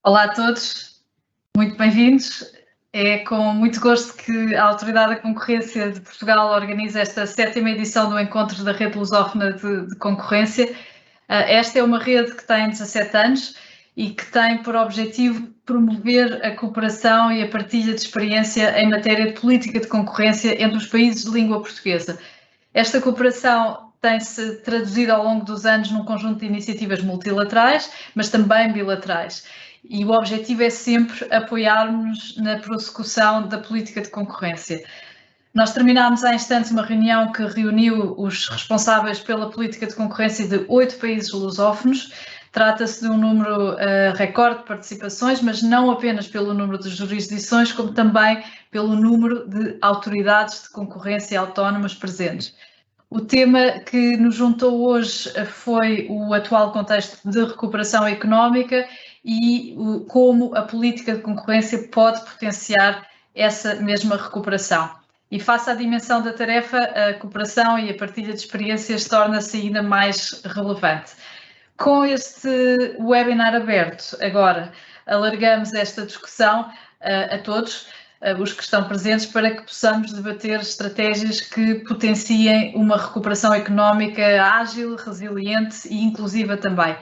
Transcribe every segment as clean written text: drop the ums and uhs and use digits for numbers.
Olá a todos, muito bem-vindos. É com muito gosto que a Autoridade da Concorrência de Portugal organiza esta 7ª edição do Encontro da Rede Lusófona de Concorrência. Esta é uma rede que tem 17 anos e que tem por objetivo promover a cooperação e a partilha de experiência em matéria de política de concorrência entre os países de língua portuguesa. Esta cooperação tem-se traduzido ao longo dos anos num conjunto de iniciativas multilaterais, mas também bilaterais. E o objetivo é sempre apoiarmos na prossecução da política de concorrência. Nós terminámos há instantes uma reunião que reuniu os responsáveis pela política de concorrência de 8 países lusófonos. Trata-se de um número recorde de participações, mas não apenas pelo número de jurisdições, como também pelo número de autoridades de concorrência autónomas presentes. O tema que nos juntou hoje foi o atual contexto de recuperação económica e como a política de concorrência pode potenciar essa mesma recuperação. E face à dimensão da tarefa, a cooperação e a partilha de experiências torna-se ainda mais relevante. Com este webinar aberto, agora alargamos esta discussão a todos os que estão presentes para que possamos debater estratégias que potenciem uma recuperação económica ágil, resiliente e inclusiva também.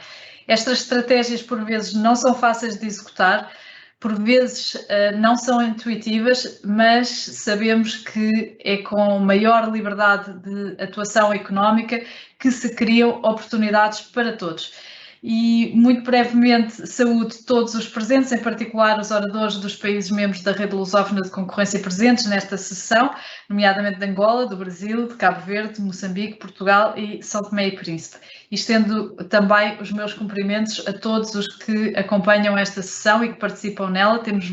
Estas estratégias, por vezes, não são fáceis de executar, por vezes não são intuitivas, mas sabemos que é com maior liberdade de atuação económica que se criam oportunidades para todos. E, muito brevemente, saúdo todos os presentes, em particular os oradores dos países membros da Rede Lusófona de Concorrência presentes nesta sessão, nomeadamente de Angola, do Brasil, de Cabo Verde, Moçambique, Portugal e São Tomé e Príncipe. E estendo também os meus cumprimentos a todos os que acompanham esta sessão e que participam nela. Temos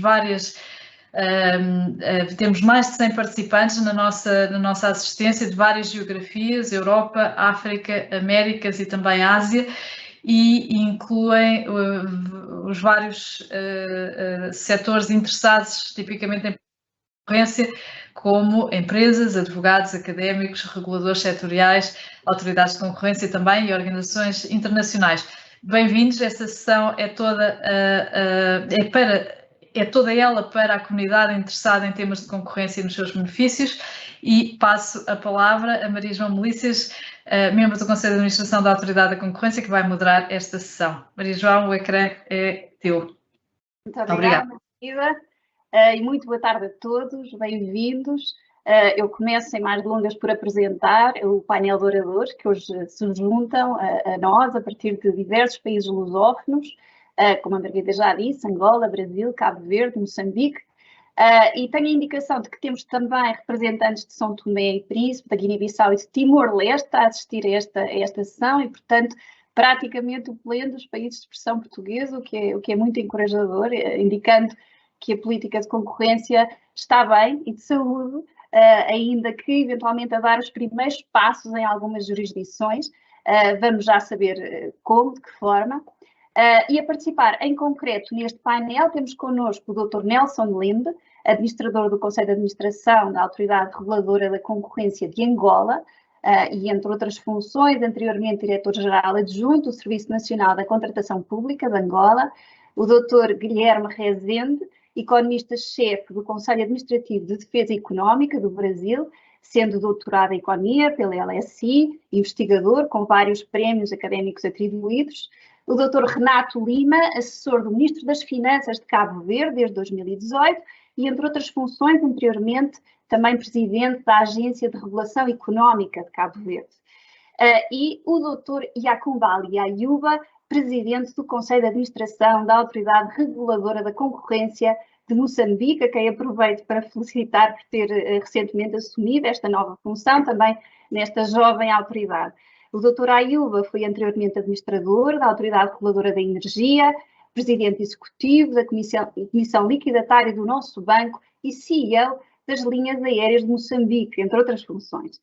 temos mais de 100 participantes na nossa assistência de várias geografias, Europa, África, Américas e também Ásia, e incluem os vários setores interessados tipicamente em concorrência, como empresas, advogados, académicos, reguladores setoriais, autoridades de concorrência também e organizações internacionais. Bem-vindos, esta sessão é toda ela para a comunidade interessada em temas de concorrência e nos seus benefícios, e passo a palavra a Maria João Melícias, membro do Conselho de Administração da Autoridade da Concorrência, que vai moderar esta sessão. Maria João, o ecrã é teu. Muito obrigada, Marisa, e muito boa tarde a todos, bem-vindos. Eu começo, sem mais delongas, por apresentar o painel de oradores que hoje se juntam a nós, a partir de diversos países lusófonos, como a Margarida já disse, Angola, Brasil, Cabo Verde, Moçambique, e tenho a indicação de que temos também representantes de São Tomé e Príncipe, da Guiné-Bissau e de Timor-Leste a assistir a esta sessão e, portanto, praticamente o pleno dos países de expressão portuguesa, o que é muito encorajador, indicando que a política de concorrência está bem e de saúde, ainda que eventualmente a dar os primeiros passos em algumas jurisdições. Vamos já saber como, de que forma. E a participar em concreto neste painel temos connosco o Dr. Nelson Linde, administrador do Conselho de Administração da Autoridade Reguladora da Concorrência de Angola, e entre outras funções, anteriormente diretor-geral adjunto do Serviço Nacional da Contratação Pública de Angola, o Dr. Guilherme Rezende, economista-chefe do Conselho Administrativo de Defesa Económica do Brasil, sendo doutorado em Economia pela LSI, investigador com vários prémios académicos atribuídos, o Dr. Renato Lima, assessor do Ministro das Finanças de Cabo Verde desde 2018 e, entre outras funções, anteriormente, também presidente da Agência de Regulação Económica de Cabo Verde. E o Dr. Yacumbali Ayuba, presidente do Conselho de Administração da Autoridade Reguladora da Concorrência de Moçambique, a quem aproveito para felicitar por ter recentemente assumido esta nova função, também nesta jovem autoridade. O Dr. Ayuba foi anteriormente administrador da Autoridade Reguladora da Energia, presidente executivo da Comissão Liquidatária do nosso banco e CEO das linhas aéreas de Moçambique, entre outras funções.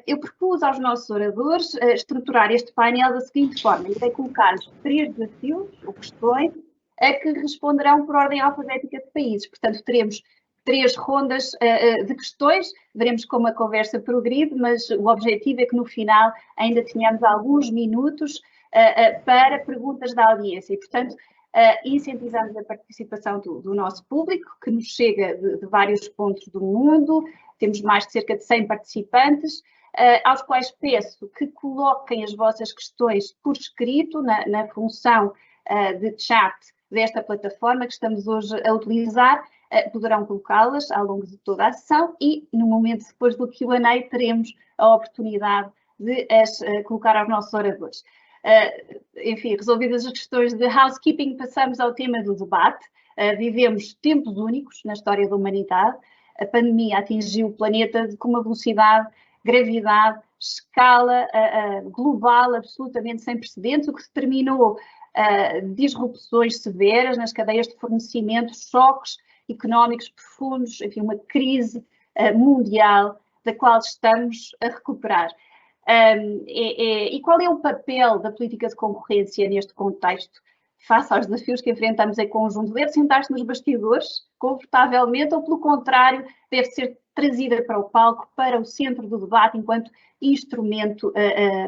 Eu propus aos nossos oradores estruturar este painel da seguinte forma: irei colocar-lhes 3 desafios ou questões a que responderão por ordem alfabética de países. Portanto, teremos 3 rondas de questões, veremos como a conversa progride, mas o objetivo é que no final ainda tenhamos alguns minutos para perguntas da audiência. E, portanto, incentivamos a participação do nosso público, que nos chega de vários pontos do mundo, temos mais de cerca de 100 participantes, aos quais peço que coloquem as vossas questões por escrito na função de chat desta plataforma que estamos hoje a utilizar. Poderão colocá-las ao longo de toda a sessão e, no momento depois do Q&A, teremos a oportunidade de as colocar aos nossos oradores. Enfim, resolvidas as questões de housekeeping, passamos ao tema do debate. Vivemos tempos únicos na história da humanidade. A pandemia atingiu o planeta com uma velocidade, gravidade, escala global absolutamente sem precedentes, o que determinou disrupções severas nas cadeias de fornecimento, choques económicos profundos, enfim, uma crise mundial da qual estamos a recuperar. E qual é o papel da política de concorrência neste contexto? Face aos desafios que enfrentamos em conjunto, deve sentar-se nos bastidores, confortavelmente, ou pelo contrário, deve ser trazida para o palco, para o centro do debate, enquanto instrumento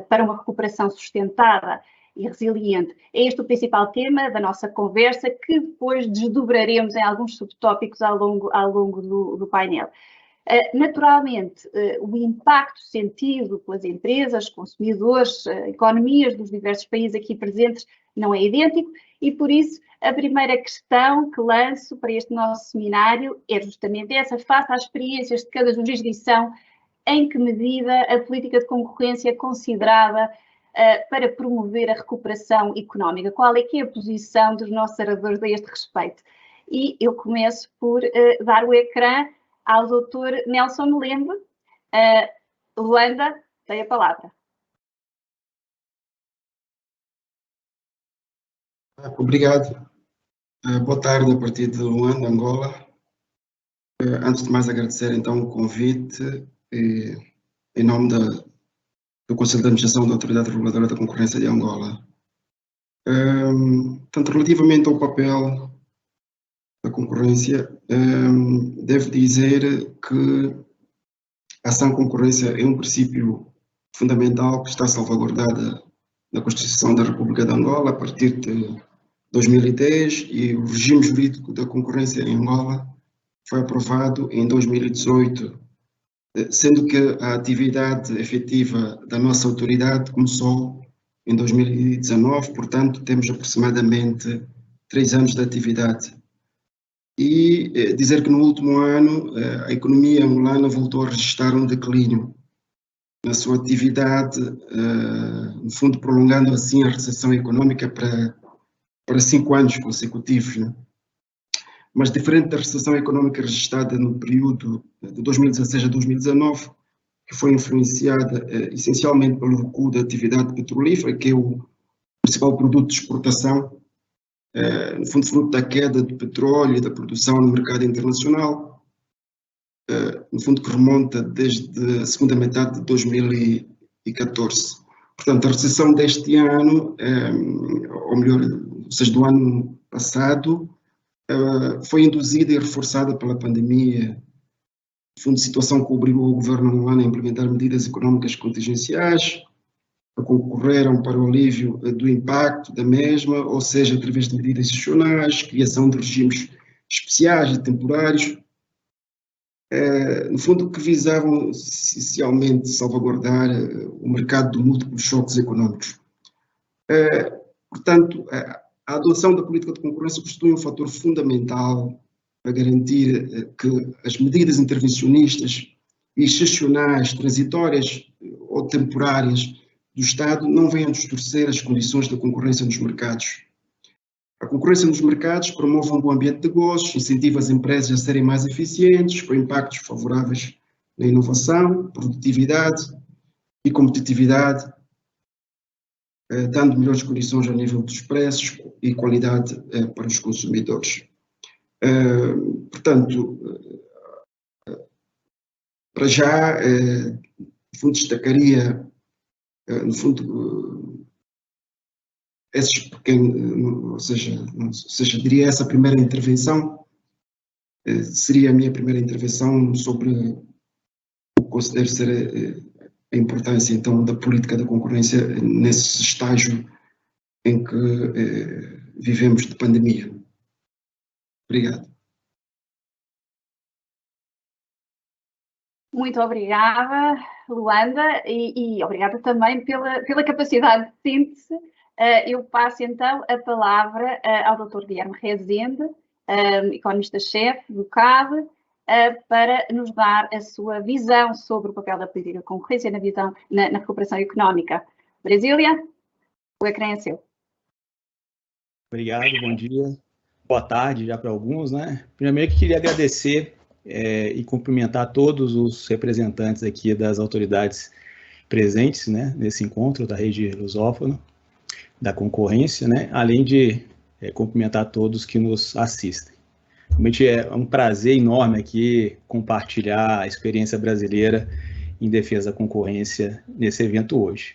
para uma recuperação sustentada e resiliente? É este o principal tema da nossa conversa, que depois desdobraremos em alguns subtópicos ao longo do painel. Naturalmente, o impacto sentido pelas empresas, consumidores, economias dos diversos países aqui presentes não é idêntico e, por isso, a primeira questão que lanço para este nosso seminário é justamente essa: face às experiências de cada jurisdição, em que medida a política de concorrência é considerada para promover a recuperação económica? Qual é que é a posição dos nossos oradores a este respeito? E eu começo por dar o ecrã ao Dr. Nelson Lembe. Luanda, tem a palavra. Obrigado. Boa tarde, a partir de Luanda, Angola. Antes de mais, agradecer então o convite em nome do Conselho de Administração da Autoridade Reguladora da Concorrência de Angola. Tanto relativamente ao papel da concorrência, devo dizer que a ação concorrência é um princípio fundamental que está salvaguardada na Constituição da República de Angola a partir de 2010, e o regime jurídico da concorrência em Angola foi aprovado em 2018, sendo que a atividade efetiva da nossa autoridade começou em 2019, portanto temos aproximadamente 3 anos de atividade. E dizer que no último ano a economia angolana voltou a registrar um declínio na sua atividade, no fundo prolongando assim a recessão económica para 5 anos consecutivos, né? Mas diferente da recessão económica registrada no período de 2016 a 2019, que foi influenciada essencialmente pelo recuo da atividade petrolífera, que é o principal produto de exportação, no fundo fruto da queda do petróleo e da produção no mercado internacional, no fundo que remonta desde a segunda metade de 2014. Portanto, a recessão deste ano, ou melhor, ou seja, do ano passado, foi induzida e reforçada pela pandemia, no fundo, situação que obrigou o governo angolano a implementar medidas económicas contingenciais, que concorreram para o alívio do impacto da mesma, ou seja, através de medidas excepcionais, criação de regimes especiais e temporários, no fundo, que visavam essencialmente salvaguardar o mercado de múltiplos choques económicos. Portanto, a adoção da política de concorrência constitui um fator fundamental para garantir que as medidas intervencionistas e excepcionais, transitórias ou temporárias do Estado não venham distorcer as condições da concorrência nos mercados. A concorrência nos mercados promove um bom ambiente de negócios, incentiva as empresas a serem mais eficientes, com impactos favoráveis na inovação, produtividade e competitividade, dando melhores condições ao nível dos preços e qualidade para os consumidores. Portanto, para já, no fundo, destacaria, no fundo, esses pequenos, ou seja, diria essa primeira intervenção, seria a minha primeira intervenção sobre o que considero ser a importância, então, da política da concorrência nesse estágio em que vivemos de pandemia. Obrigado. Muito obrigada, Luanda, e obrigada também pela capacidade de síntese. Eu passo então a palavra ao Dr. Guilherme Rezende, economista-chefe do CAD, para nos dar a sua visão sobre o papel da política de concorrência na recuperação económica. Brasília, o ecrã é seu. Obrigado, bom dia. Boa tarde já para alguns, né? Primeiro, queria agradecer e cumprimentar todos os representantes aqui das autoridades presentes, né, nesse encontro da rede lusófona, da concorrência, né, além de cumprimentar todos que nos assistem. Realmente é um prazer enorme aqui compartilhar a experiência brasileira em defesa da concorrência nesse evento hoje.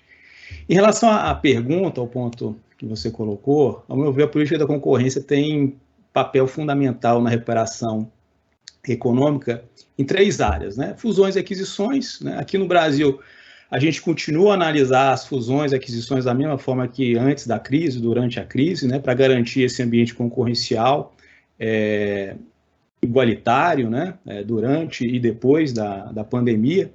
Em relação à pergunta, ao ponto que você colocou, ao meu ver, a política da concorrência tem papel fundamental na recuperação econômica em 3 áreas, né? Fusões e aquisições, né? Aqui no Brasil, a gente continua a analisar as fusões e aquisições da mesma forma que antes da crise, durante a crise, né? Para garantir esse ambiente concorrencial igualitário, né? Durante e depois da pandemia. Pra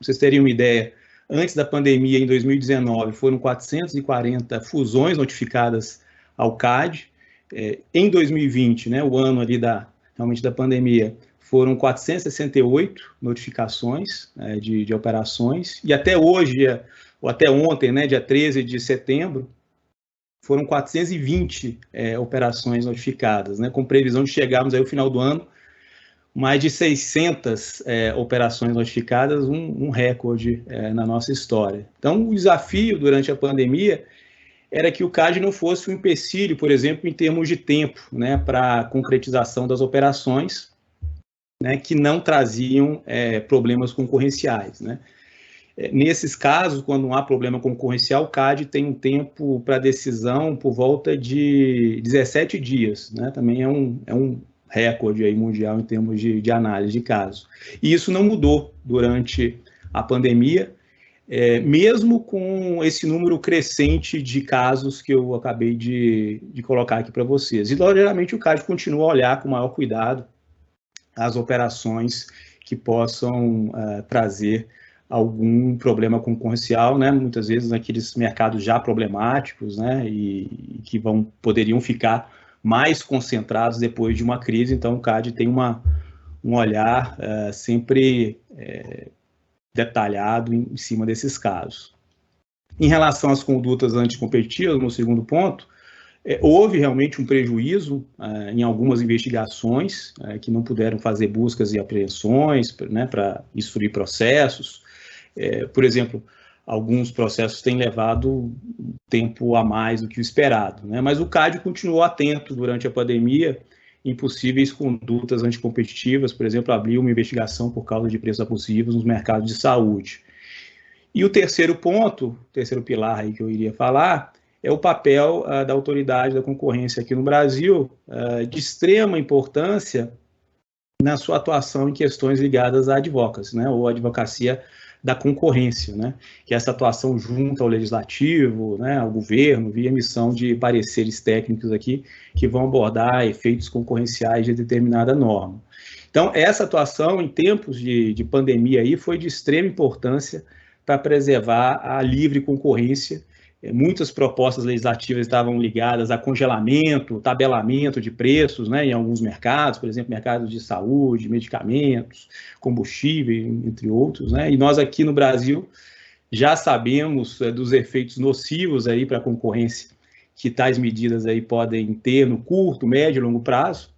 vocês terem uma ideia, antes da pandemia, em 2019, foram 440 fusões notificadas ao CAD. Em 2020, né, o ano ali realmente da pandemia, foram 468 notificações de operações, e até hoje, ou até ontem, né, dia 13 de setembro, foram 420 operações notificadas, né, com previsão de chegarmos aí ao final do ano, mais de 600 operações notificadas, um recorde na nossa história. Então, o desafio durante a pandemia era que o CAD não fosse um empecilho, por exemplo, em termos de tempo, né, para a concretização das operações, né, que não traziam problemas concorrenciais, né. Nesses casos, quando não há problema concorrencial, o CAD tem um tempo para decisão por volta de 17 dias, né, também é um recorde aí mundial em termos de análise de casos. E isso não mudou durante a pandemia, mesmo com esse número crescente de casos que eu acabei de colocar aqui para vocês. E, logicamente, o CAD continua a olhar com maior cuidado as operações que possam trazer algum problema concorrencial, né? Muitas vezes naqueles mercados já problemáticos, né? E que poderiam ficar mais concentrados depois de uma crise. Então, o CAD tem um olhar sempre detalhado em cima desses casos. Em relação às condutas anticompetitivas, no segundo ponto, houve realmente um prejuízo em algumas investigações que não puderam fazer buscas e apreensões, né, para instruir processos. Por exemplo, alguns processos têm levado tempo a mais do que o esperado, né? Mas o CAD continuou atento durante a pandemia em possíveis condutas anticompetitivas, por exemplo, abriu uma investigação por causa de preços abusivos nos mercados de saúde. E o terceiro ponto, o terceiro pilar aí que eu iria falar, é o papel da autoridade da concorrência aqui no Brasil, de extrema importância na sua atuação em questões ligadas à advocacy, né, ou advocacia da concorrência, né, que é essa atuação junto ao legislativo, né, ao governo, via emissão de pareceres técnicos aqui que vão abordar efeitos concorrenciais de determinada norma. Então, essa atuação em tempos de pandemia aí foi de extrema importância para preservar a livre concorrência. Muitas propostas legislativas estavam ligadas a congelamento, tabelamento de preços, né, em alguns mercados, por exemplo, mercados de saúde, medicamentos, combustível, entre outros, né, e nós aqui no Brasil já sabemos dos efeitos nocivos aí para a concorrência que tais medidas aí podem ter no curto, médio e longo prazo.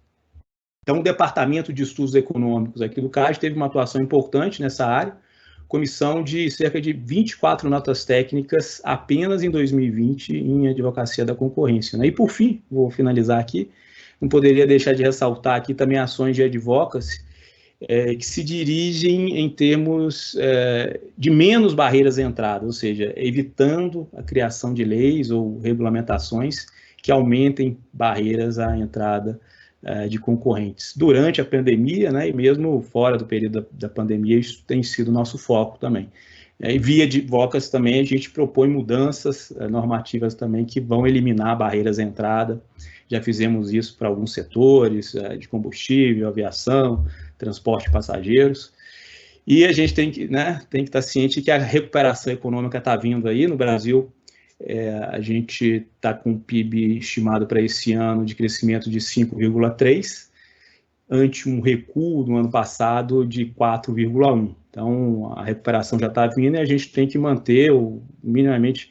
Então, o Departamento de Estudos Econômicos aqui do CAD teve uma atuação importante nessa área, comissão de cerca de 24 notas técnicas apenas em 2020 em advocacia da concorrência, né? E, por fim, vou finalizar aqui, não poderia deixar de ressaltar aqui também ações de advocacy que se dirigem em termos de menos barreiras à entrada, ou seja, evitando a criação de leis ou regulamentações que aumentem barreiras à entrada de concorrentes. Durante a pandemia, né, e mesmo fora do período da pandemia, isso tem sido nosso foco também. E via de VOCAS também a gente propõe mudanças normativas também que vão eliminar barreiras à entrada. Já fizemos isso para alguns setores, de combustível, aviação, transporte de passageiros. E a gente tem que estar ciente que a recuperação econômica está vindo aí no Brasil. A gente está com um PIB estimado para esse ano de crescimento de 5,3%, ante um recuo no ano passado de 4,1%. Então, a recuperação já está vindo e a gente tem que manter, ou minimamente,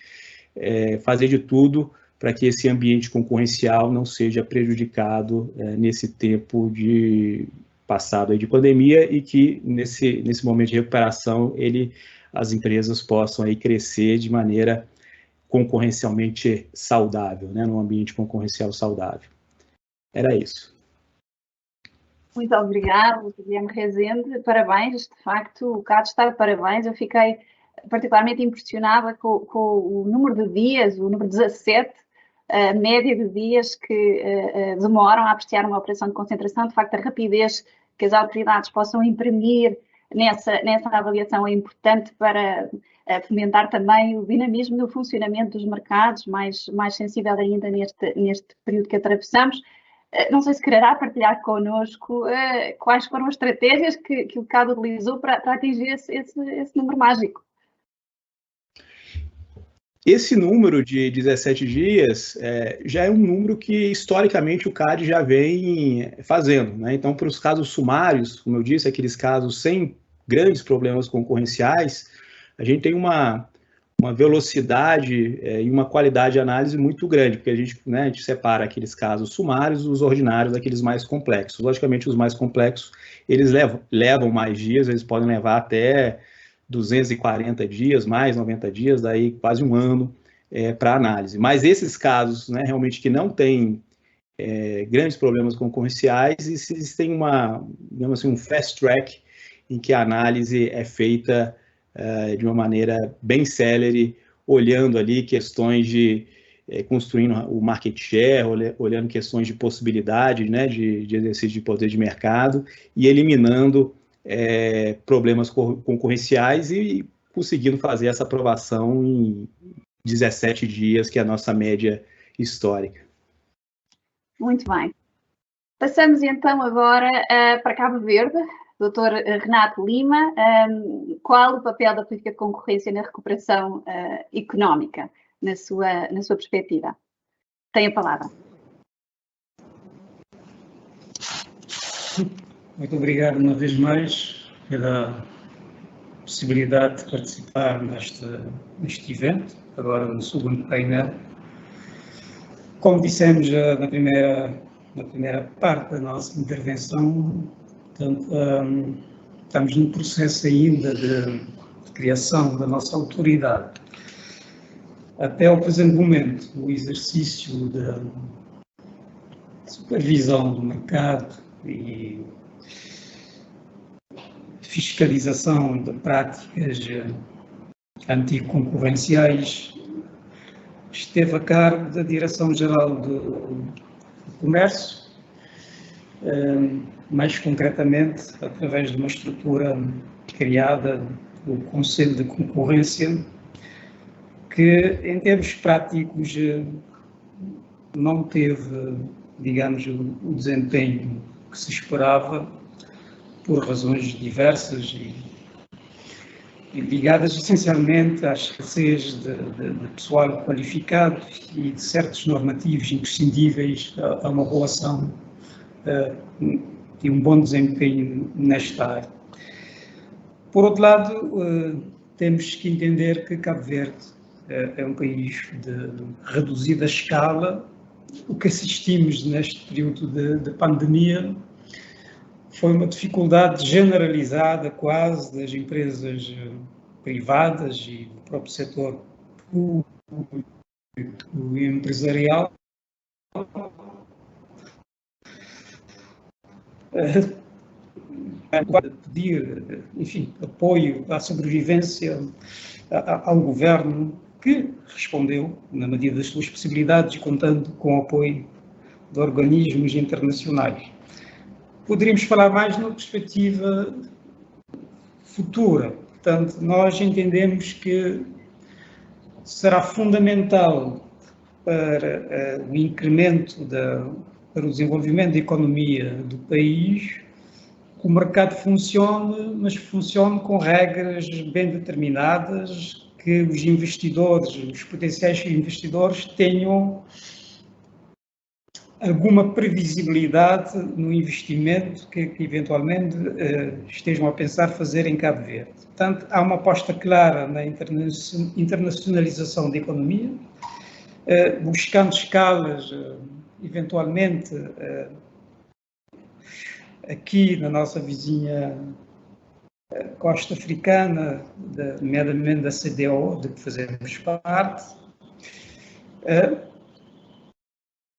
fazer de tudo para que esse ambiente concorrencial não seja prejudicado nesse tempo de passado aí de pandemia e que, nesse momento de recuperação, as empresas possam aí crescer de maneira concorrencialmente saudável, num ambiente concorrencial saudável. Era isso. Muito obrigado, Guilherme Rezende. Parabéns, de facto, o CAD está de parabéns. Eu fiquei particularmente impressionada com o número de dias, o número 17, a média de dias que demoram a apreciar uma operação de concentração. De facto, a rapidez que as autoridades possam imprimir nessa avaliação é importante para fomentar também o dinamismo no funcionamento dos mercados, mais sensível ainda neste período que atravessamos. Não sei se quererá partilhar connosco quais foram as estratégias que o CAD utilizou para atingir esse número mágico. Esse número de 17 dias já é um número que, historicamente, o CAD já vem fazendo. Então, para os casos sumários, como eu disse, aqueles casos sem grandes problemas concorrenciais, a gente tem uma velocidade e uma qualidade de análise muito grande, porque a gente separa aqueles casos sumários dos ordinários daqueles mais complexos. Logicamente, os mais complexos, eles levam mais dias, eles podem levar até 240 dias, mais 90 dias, daí quase um ano para análise. Mas esses casos, realmente que não têm grandes problemas concorrenciais, existem digamos assim, um fast track em que a análise é feita de uma maneira bem célere, olhando ali questões de construindo o market share, olhando questões de possibilidade, de exercício de poder de mercado e eliminando problemas concorrenciais e conseguindo fazer essa aprovação em 17 dias, que é a nossa média histórica. Muito bem. Passamos então agora para Cabo Verde. Dr. Renato Lima, qual o papel da política de concorrência na recuperação económica, na sua perspectiva? Tem a palavra. Muito obrigado uma vez mais pela possibilidade de participar neste evento, agora no segundo painel. Como dissemos na primeira parte da nossa intervenção, portanto, estamos no processo ainda de criação da nossa autoridade. Até ao presente momento, o exercício de supervisão do mercado e fiscalização de práticas anticoncorrenciais esteve a cargo da Direção-Geral do Comércio, mais concretamente através de uma estrutura criada, o Conselho de Concorrência, que em termos práticos não teve, digamos, o desempenho que se esperava, por razões diversas e ligadas essencialmente à escassez de pessoal qualificado e de certos normativos imprescindíveis a uma boa ação e um bom desempenho nesta área. Por outro lado, temos que entender que Cabo Verde é um país de reduzida escala. O que assistimos neste período de pandemia foi uma dificuldade generalizada quase das empresas privadas e do próprio setor público e empresarial pedir, enfim, apoio à sobrevivência ao governo, que respondeu na medida das suas possibilidades, contando com o apoio de organismos internacionais. Poderíamos falar mais numa perspectiva futura, Portanto, nós entendemos que será fundamental para o incremento, para o desenvolvimento da economia do país, que o mercado funcione, mas funcione com regras bem determinadas, que os investidores, os potenciais investidores tenham alguma previsibilidade no investimento que eventualmente estejam a pensar fazer em Cabo Verde. Portanto, há uma aposta clara na internacionalização da economia, buscando escalas, eventualmente, aqui na nossa vizinha costa africana, nomeadamente da CDO, de que fazemos parte.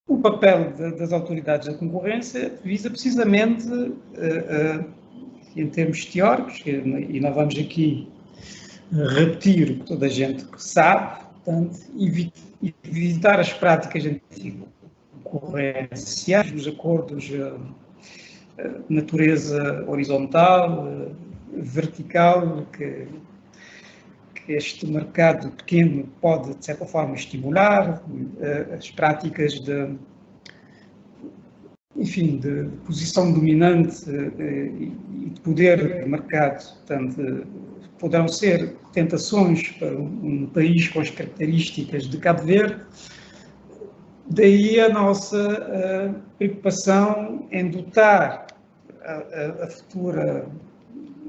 O papel das autoridades da concorrência visa precisamente, em termos teóricos, e nós vamos aqui repetir o que toda a gente sabe, portanto, evitar as práticas anticoncorrenciais, os acordos de natureza horizontal, vertical, que este mercado pequeno pode, de certa forma, estimular, as práticas de posição dominante e de poder de mercado, portanto, poderão ser tentações para um país com as características de Cabo Verde. Daí a nossa preocupação em dotar a futura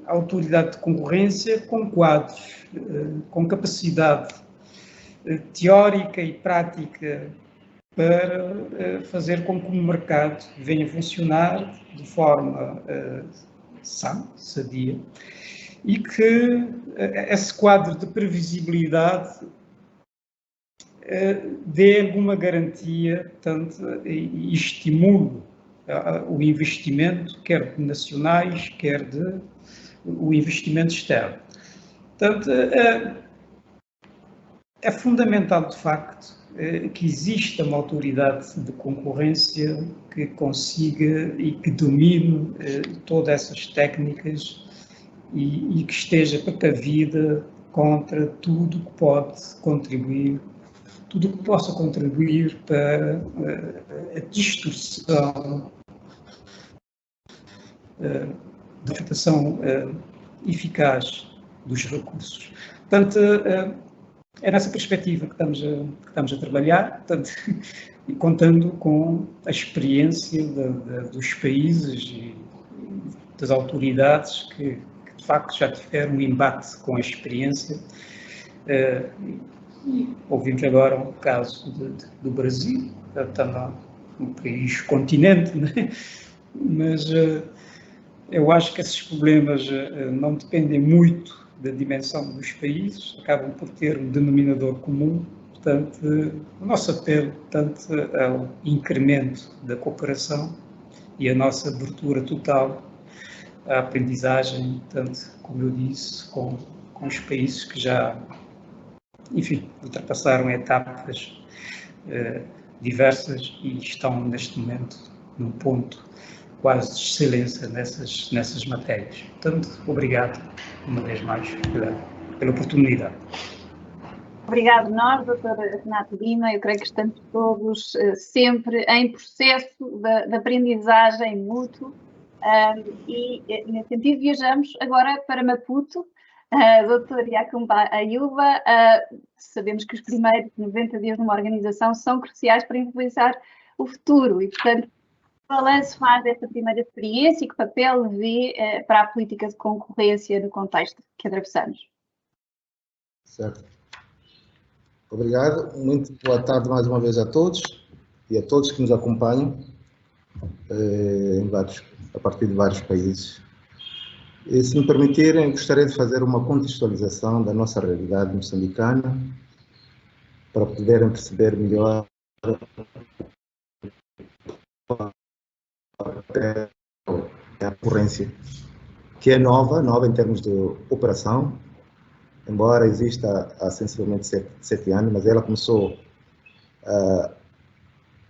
autoridade de concorrência com quadros, com capacidade teórica e prática para fazer com que o mercado venha funcionar de forma sã, sadia, e que esse quadro de previsibilidade dê alguma garantia, portanto, e estimule o investimento, quer de nacionais, quer o investimento externo. Portanto, é fundamental, de facto, que exista uma autoridade de concorrência que consiga e que domine todas essas técnicas e que esteja precavida contra tudo que pode contribuir, tudo que possa contribuir para a distorção da afetação eficaz dos recursos. Portanto, é nessa perspectiva que estamos a trabalhar, portanto, e contando com a experiência dos países e das autoridades que, de facto, já tiveram um embate com a experiência. E ouvimos agora o caso do Brasil, também um país continente, né? Mas eu acho que esses problemas não dependem muito da dimensão dos países, acabam por ter um denominador comum. Portanto, o nosso apelo, portanto, ao incremento da cooperação e a nossa abertura total à aprendizagem, portanto, como eu disse, com os países que já, enfim, ultrapassaram etapas diversas e estão, neste momento, num ponto quase de excelência nessas matérias. Portanto, obrigado, uma vez mais, pela oportunidade. Obrigado nós, Dr. Renato Lima. Eu creio que estamos todos sempre em processo de aprendizagem mútuo e, nesse sentido, viajamos agora para Maputo. Dr. Yacumba Ayuba, sabemos que os primeiros 90 dias numa organização são cruciais para influenciar o futuro e, portanto, que balanço faz desta primeira experiência e que papel vê para a política de concorrência no contexto que atravessamos? Certo. Obrigado. Muito boa tarde mais uma vez a todos e a todos que nos acompanham a partir de vários países. E, se me permitirem, gostaria de fazer uma contextualização da nossa realidade moçambicana para poderem perceber melhor a concorrência, que é nova em termos de operação, embora exista há sensivelmente 7 anos, mas ela começou a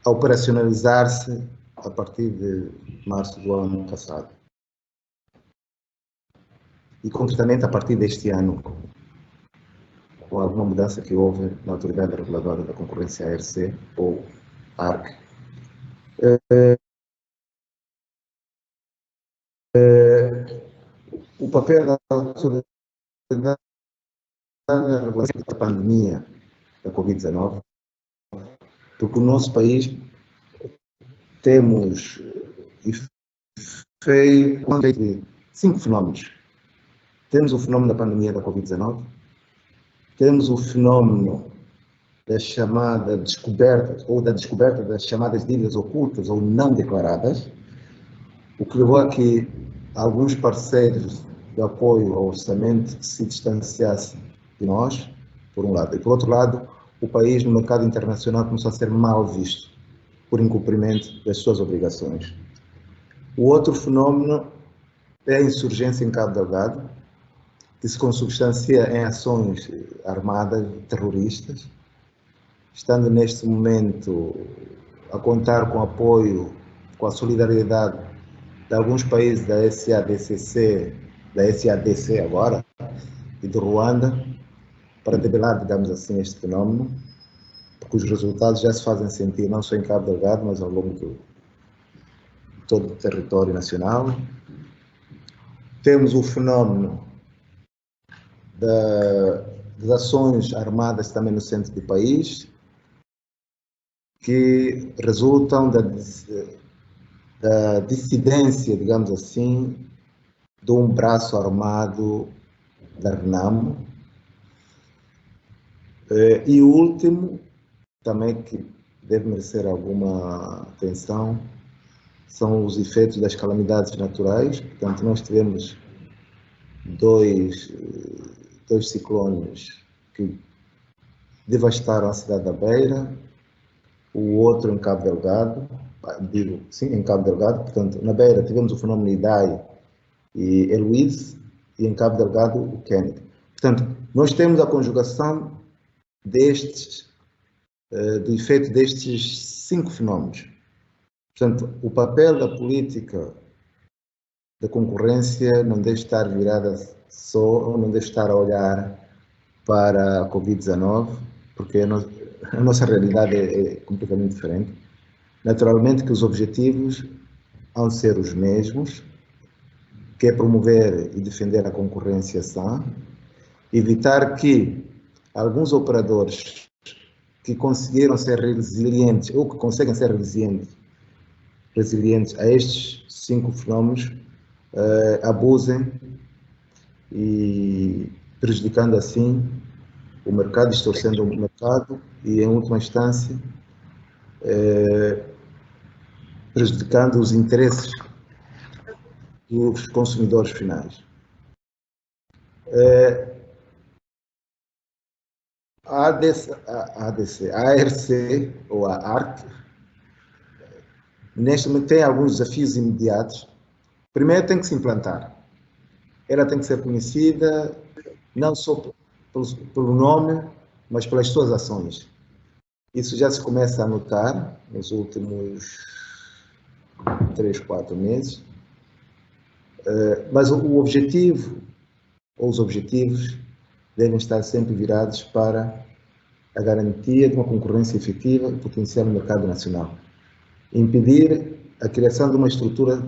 operacionalizar-se a partir de março do ano passado. e concretamente a partir deste ano, com alguma mudança que houve na Autoridade Reguladora da Concorrência, ARC, ou ARC, o papel da autoridade na regulação da pandemia da Covid-19, porque o nosso país temos feito 5 fenómenos. Temos o fenómeno da pandemia da Covid-19, temos o fenómeno da chamada descoberta, ou da descoberta das chamadas dívidas ocultas ou não declaradas, o que levou a que alguns parceiros de apoio ao orçamento se distanciassem de nós, por um lado. E, por outro lado, o país no mercado internacional começou a ser mal visto por incumprimento das suas obrigações. O outro fenómeno é a insurgência em Cabo Delgado, que se consubstancia em ações armadas terroristas, estando neste momento a contar com apoio, com a solidariedade de alguns países da SADC agora, e do Ruanda, para debelar, digamos assim, este fenómeno, porque os resultados já se fazem sentir não só em Cabo Delgado, mas ao longo de todo o território nacional. Temos o fenómeno das ações armadas também no centro do país, que resultam da dissidência, digamos assim, de um braço armado da RENAMO. E o último, também que deve merecer alguma atenção, são os efeitos das calamidades naturais. Portanto, nós tivemos dois ciclones que devastaram a cidade da Beira, o outro em Cabo Delgado, em Cabo Delgado. Portanto, na Beira tivemos o fenômeno Idai e Heloise, e em Cabo Delgado o Kennedy. Portanto, nós temos a conjugação do efeito destes 5 fenómenos. Portanto, o papel da política da concorrência não deve estar virada só, não deve estar a olhar para a Covid-19, porque a nossa realidade é completamente diferente. Naturalmente que os objetivos vão ser os mesmos, que é promover e defender a concorrência sã, evitar que alguns operadores que conseguiram ser resilientes, ou que conseguem ser resilientes a estes 5 fenómenos, abusem e prejudicando assim o mercado, distorcendo o mercado e, em última instância, prejudicando os interesses dos consumidores finais. A ARC, ou a ARC, neste momento tem alguns desafios imediatos. Primeiro, tem que se implantar. Ela tem que ser conhecida não só pelo nome, mas pelas suas ações. Isso já se começa a notar nos últimos 3, 4 meses. Mas o objetivo, ou os objetivos, devem estar sempre virados para a garantia de uma concorrência efetiva e potencial no mercado nacional. Impedir a criação de uma estrutura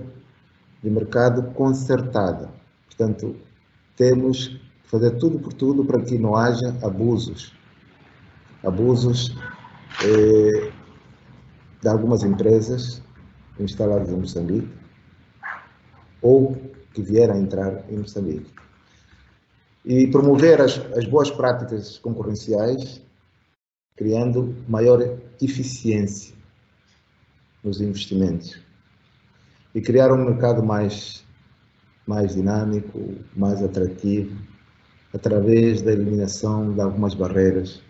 de mercado concertada. Portanto, temos que fazer tudo por tudo para que não haja abusos de algumas empresas instaladas em Moçambique ou que vieram a entrar em Moçambique. E promover as boas práticas concorrenciais, criando maior eficiência nos investimentos e criar um mercado mais dinâmico, mais atrativo, através da eliminação de algumas barreiras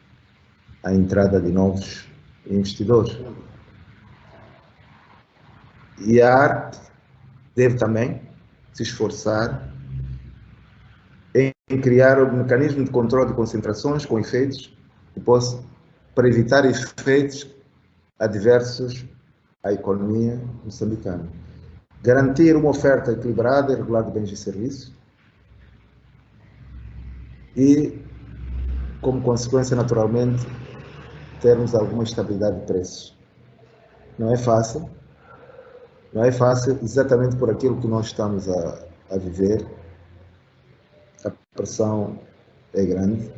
à entrada de novos investidores. E a ARC deve também se esforçar em criar um mecanismo de controle de concentrações com efeitos para evitar efeitos adversos à economia moçambicana. Garantir uma oferta equilibrada e regular de bens e serviços, e, como consequência, naturalmente, termos alguma estabilidade de preços. Não é fácil, exatamente por aquilo que nós estamos a viver. A pressão é grande.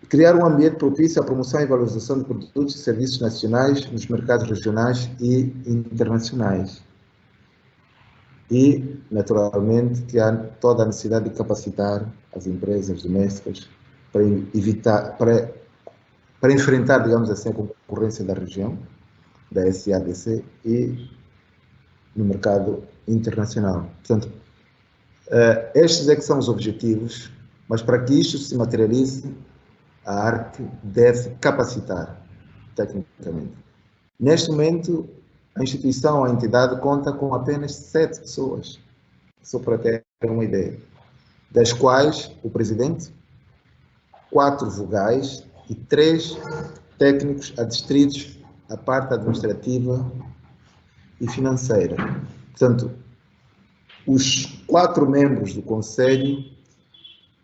Criar um ambiente propício à promoção e valorização de produtos e serviços nacionais nos mercados regionais e internacionais. E, naturalmente, que há toda a necessidade de capacitar as empresas domésticas para enfrentar, digamos assim, a concorrência da região, da SADC, e no mercado internacional. Portanto, estes é que são os objetivos, mas para que isto se materialize, a ARC deve capacitar tecnicamente. Neste momento, a instituição, a entidade, conta com apenas 7 pessoas, só para ter uma ideia, das quais o presidente, 4 vogais e 3 técnicos adstritos à parte administrativa e financeira. Portanto, os 4 membros do Conselho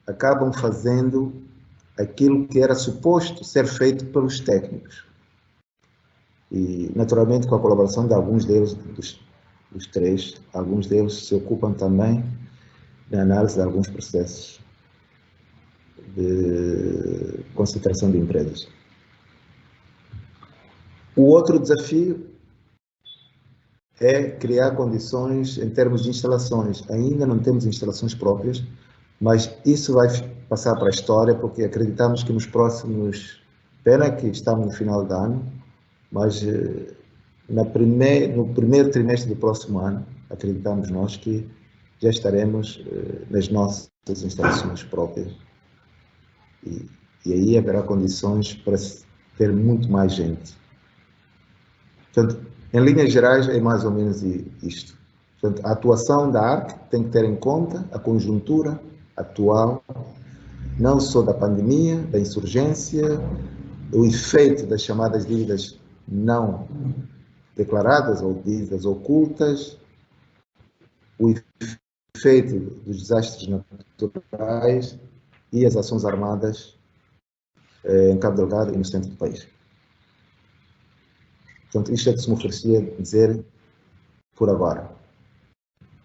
acabam fazendo aquilo que era suposto ser feito pelos técnicos. E, naturalmente, com a colaboração de alguns deles, dos 3, alguns deles se ocupam também da análise de alguns processos de concentração de empresas. O outro desafio é criar condições em termos de instalações. Ainda não temos instalações próprias, mas isso vai passar para a história, porque acreditamos que nos próximos... Pena que estamos no final do ano, mas no primeiro trimestre do próximo ano, acreditamos nós que já estaremos nas nossas instalações próprias. E aí haverá condições para ter muito mais gente. Portanto, em linhas gerais, é mais ou menos isto. Portanto, a atuação da ARC tem que ter em conta a conjuntura atual, não só da pandemia, da insurgência, o efeito das chamadas dívidas não declaradas ou dívidas ocultas, o efeito dos desastres naturais e as ações armadas em Cabo Delgado e no centro do país. Portanto, isto é que se me oferecia dizer por agora.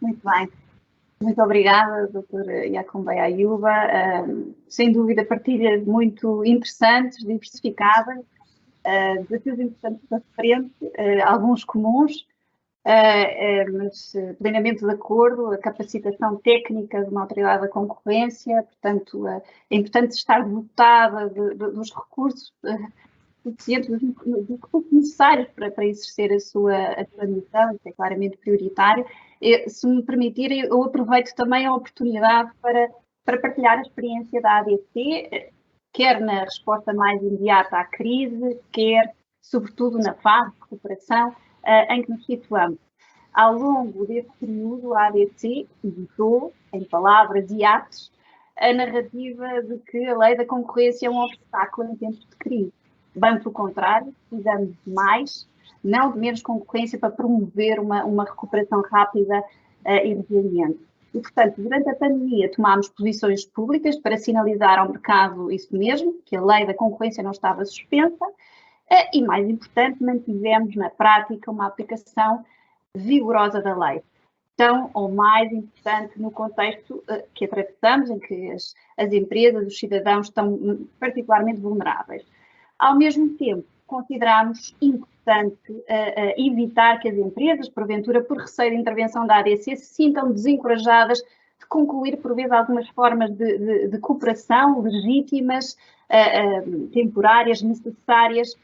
Muito bem. Muito obrigada, Dr. Yacombay Ayuba. Sem dúvida, partilhas muito interessantes, diversificadas, desafios interessantes da frente, alguns comuns, mas plenamente de acordo, a capacitação técnica de uma autoridade da concorrência, portanto, é importante estar dotada dos recursos suficientes, dos recursos necessários para exercer a sua missão, isso é claramente prioritário. Se me permitirem, eu aproveito também a oportunidade para partilhar a experiência da ADC, quer na resposta mais imediata à crise, quer, sobretudo, na fase de recuperação em que nos situamos. Ao longo desse período, a ADC evitou, em palavras e atos, a narrativa de que a lei da concorrência é um obstáculo em tempos de crise. Bem pelo contrário, precisamos de mais, não de menos concorrência para promover uma recuperação rápida e resiliente. E, portanto, durante a pandemia tomámos posições públicas para sinalizar ao mercado isso mesmo, que a lei da concorrência não estava suspensa, e, mais importante, mantivemos na prática uma aplicação vigorosa da lei. Tão ou mais importante no contexto que atravessamos, em que as empresas, os cidadãos estão particularmente vulneráveis. Ao mesmo tempo, consideramos importante evitar que as empresas, porventura, por receio de intervenção da ADC, se sintam desencorajadas de concluir, por vezes, algumas formas de cooperação legítimas, temporárias, necessárias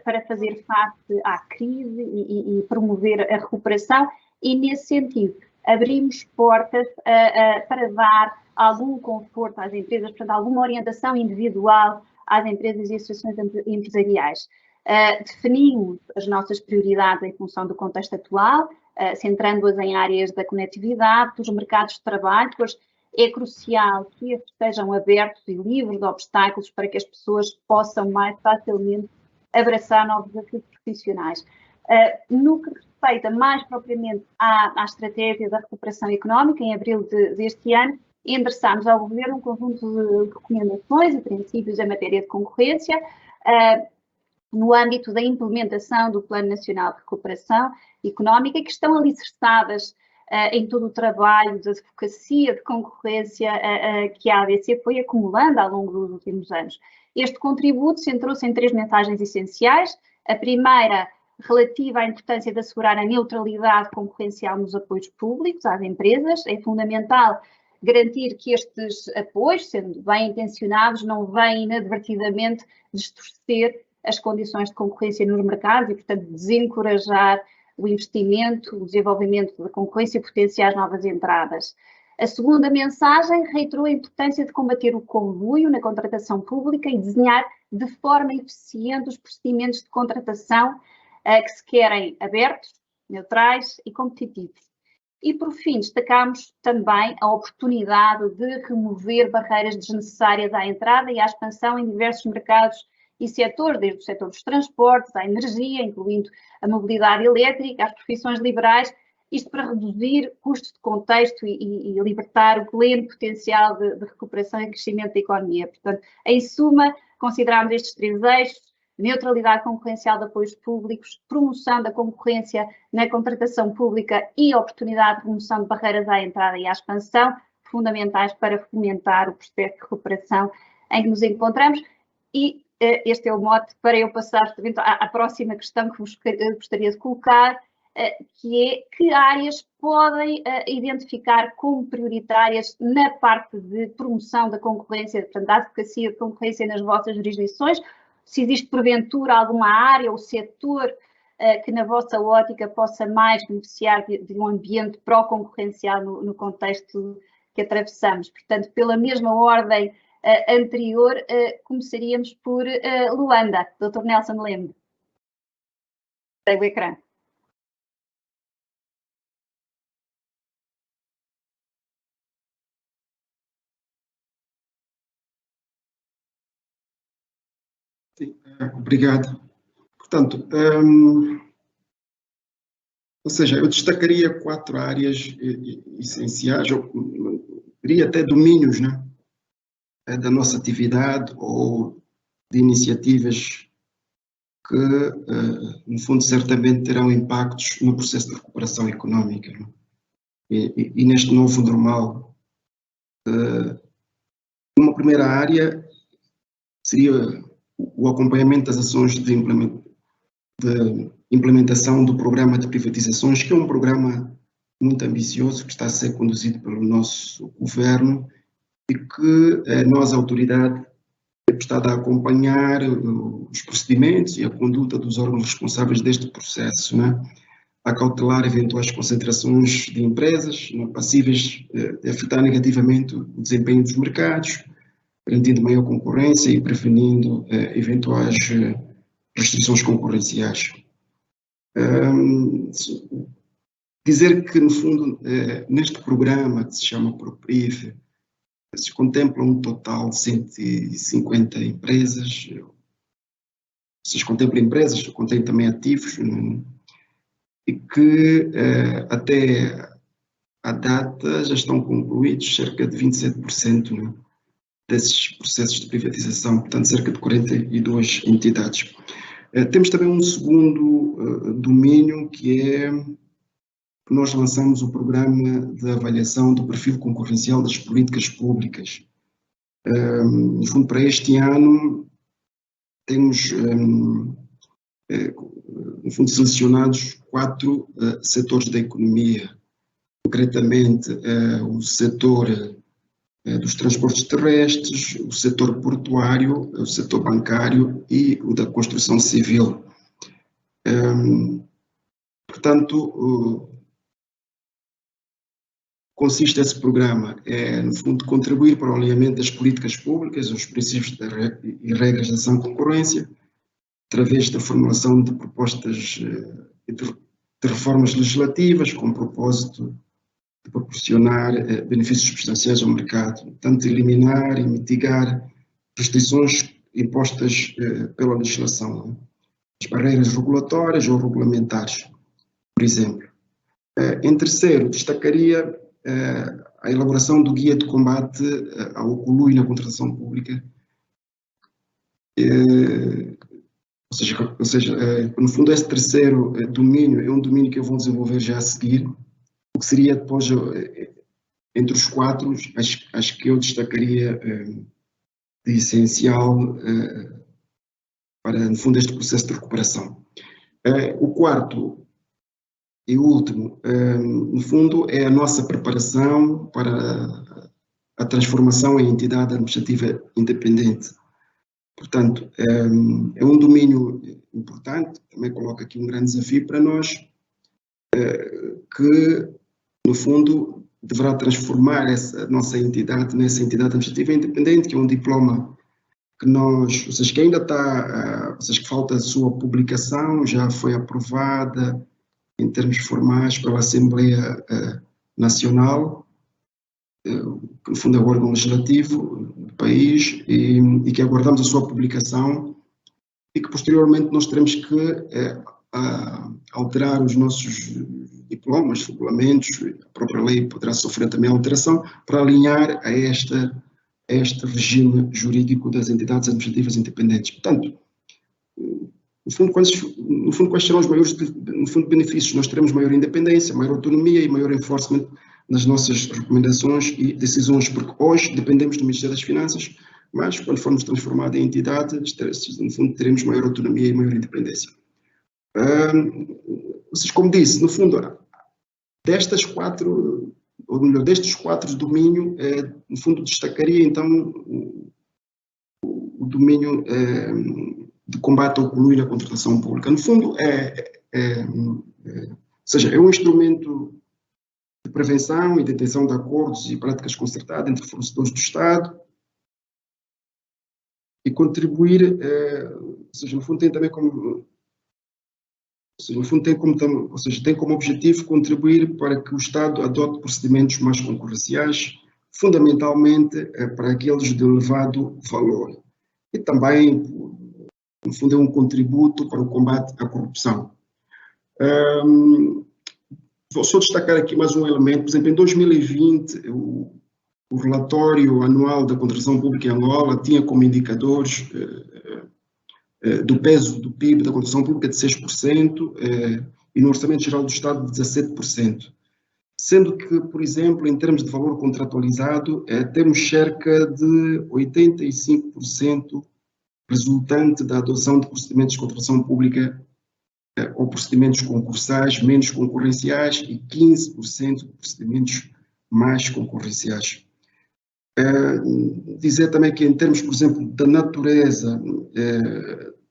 para fazer face à crise e promover a recuperação. E, nesse sentido, abrimos portas para dar algum conforto às empresas, portanto, alguma orientação individual às empresas e associações empresariais. Definimos as nossas prioridades em função do contexto atual, centrando-as em áreas da conectividade, dos mercados de trabalho, pois é crucial que estes estejam abertos e livres de obstáculos para que as pessoas possam mais facilmente abraçar novos desafios profissionais. No que respeita mais propriamente à estratégia da recuperação económica, em abril deste ano, endereçámos ao Governo um conjunto de recomendações e princípios em matéria de concorrência, no âmbito da implementação do Plano Nacional de Recuperação Económica, que estão alicerçadas em todo o trabalho de advocacia de concorrência que a ADC foi acumulando ao longo dos últimos anos. Este contributo centrou-se em 3 mensagens essenciais. A primeira, relativa à importância de assegurar a neutralidade concorrencial nos apoios públicos às empresas. É fundamental garantir que estes apoios, sendo bem intencionados, não venham inadvertidamente distorcer as condições de concorrência nos mercados e, portanto, desencorajar o investimento, o desenvolvimento da concorrência e potenciar novas entradas. A segunda mensagem reiterou a importância de combater o conluio na contratação pública e desenhar de forma eficiente os procedimentos de contratação que se querem abertos, neutrais e competitivos. E, por fim, destacamos também a oportunidade de remover barreiras desnecessárias à entrada e à expansão em diversos mercados e setores, desde o setor dos transportes, à energia, incluindo a mobilidade elétrica, às profissões liberais, isto para reduzir custos de contexto e libertar o pleno potencial de recuperação e crescimento da economia. Portanto, em suma, consideramos estes 3 eixos: neutralidade concorrencial de apoios públicos, promoção da concorrência na contratação pública e oportunidade de remoção de barreiras à entrada e à expansão, fundamentais para fomentar o processo de recuperação em que nos encontramos. E este é o mote para eu passar à próxima questão que vos gostaria de colocar, que é: que áreas podem identificar como prioritárias na parte de promoção da concorrência, portanto, da advocacia de concorrência nas vossas jurisdições? Se existe, porventura, alguma área ou setor que, na vossa ótica, possa mais beneficiar de um ambiente pró-concorrencial no contexto que atravessamos. Portanto, pela mesma ordem anterior, começaríamos por Luanda. Dr. Nelson Lembre. Tem o ecrã. Sim, obrigado. Portanto, ou seja, eu destacaria 4 áreas essenciais, eu diria até domínios, né, da nossa atividade ou de iniciativas que, no fundo, certamente terão impactos no processo de recuperação económica, né? E neste novo normal. Uma primeira área seria o acompanhamento das ações de implementação do programa de privatizações, que é um programa muito ambicioso que está a ser conduzido pelo nosso governo e que nós, a autoridade, temos estado a acompanhar os procedimentos e a conduta dos órgãos responsáveis deste processo, né? A cautelar eventuais concentrações de empresas passíveis de afetar negativamente o desempenho dos mercados, garantindo maior concorrência e prevenindo eventuais restrições concorrenciais. Dizer que, no fundo, neste programa que se chama ProPriv, se contempla um total de 150 empresas. Vocês contemplam empresas, contém também ativos, e que até à data já estão concluídos cerca de 27%, né, desses processos de privatização, portanto cerca de 42 entidades. Temos também um segundo domínio, que é que nós lançamos o programa de avaliação do perfil concorrencial das políticas públicas. No fundo, para este ano, temos, no fundo, selecionados 4 setores da economia, concretamente o setor dos transportes terrestres, o setor portuário, o setor bancário e o da construção civil. Portanto, consiste esse programa no fundo, contribuir para o alinhamento das políticas públicas, os princípios e regras da ação concorrência, através da formulação de propostas de reformas legislativas com o propósito de proporcionar benefícios substanciais ao mercado, tanto eliminar e mitigar restrições impostas pela legislação, né? As barreiras regulatórias ou regulamentares, por exemplo. Em terceiro, destacaria a elaboração do guia de combate ao coluio na contratação pública. Ou seja, no fundo, esse terceiro domínio é um domínio que eu vou desenvolver já a seguir, o que seria depois, entre os quatro, acho que eu destacaria de essencial para, no fundo, este processo de recuperação. O quarto e último, no fundo, é a nossa preparação para a transformação em entidade administrativa independente. Portanto, é um domínio importante, também coloca aqui um grande desafio para nós, que, no fundo, deverá transformar essa nossa entidade nessa entidade administrativa independente, que é um diploma que nós, ou seja, que ainda está, ou seja, que falta a sua publicação, já foi aprovada em termos formais pela Assembleia Nacional, que no fundo é o órgão legislativo do país, e que aguardamos a sua publicação e que posteriormente nós teremos que alterar os nossos diplomas, regulamentos, a própria lei poderá sofrer também alteração para alinhar a este regime jurídico das entidades administrativas independentes. Portanto, no fundo, quais serão os maiores benefícios? Nós teremos maior independência, maior autonomia e maior enforcement nas nossas recomendações e decisões, porque hoje dependemos do Ministério das Finanças, mas quando formos transformados em entidade, no fundo, teremos maior autonomia e maior independência. Como disse, no fundo, destes quatro domínios, no fundo, destacaria então o domínio de combate ao coluio na contratação pública. No fundo, ou seja, é um instrumento de prevenção e detenção de acordos e práticas concertadas entre fornecedores do Estado e contribuir, ou seja, no fundo tem também como, tem como objetivo contribuir para que o Estado adote procedimentos mais concorrenciais, fundamentalmente para aqueles de elevado valor. E também, no fundo, é um contributo para o combate à corrupção. Vou só destacar aqui mais um elemento. Por exemplo, em 2020, o relatório anual da contratação pública em Angola tinha como indicadores do peso do PIB da contratação pública de 6% e no Orçamento Geral do Estado de 17%. Sendo que, por exemplo, em termos de valor contratualizado, temos cerca de 85% resultante da adoção de procedimentos de contratação pública ou procedimentos concursais menos concorrenciais e 15% de procedimentos mais concorrenciais. Dizer também que em termos, por exemplo, da natureza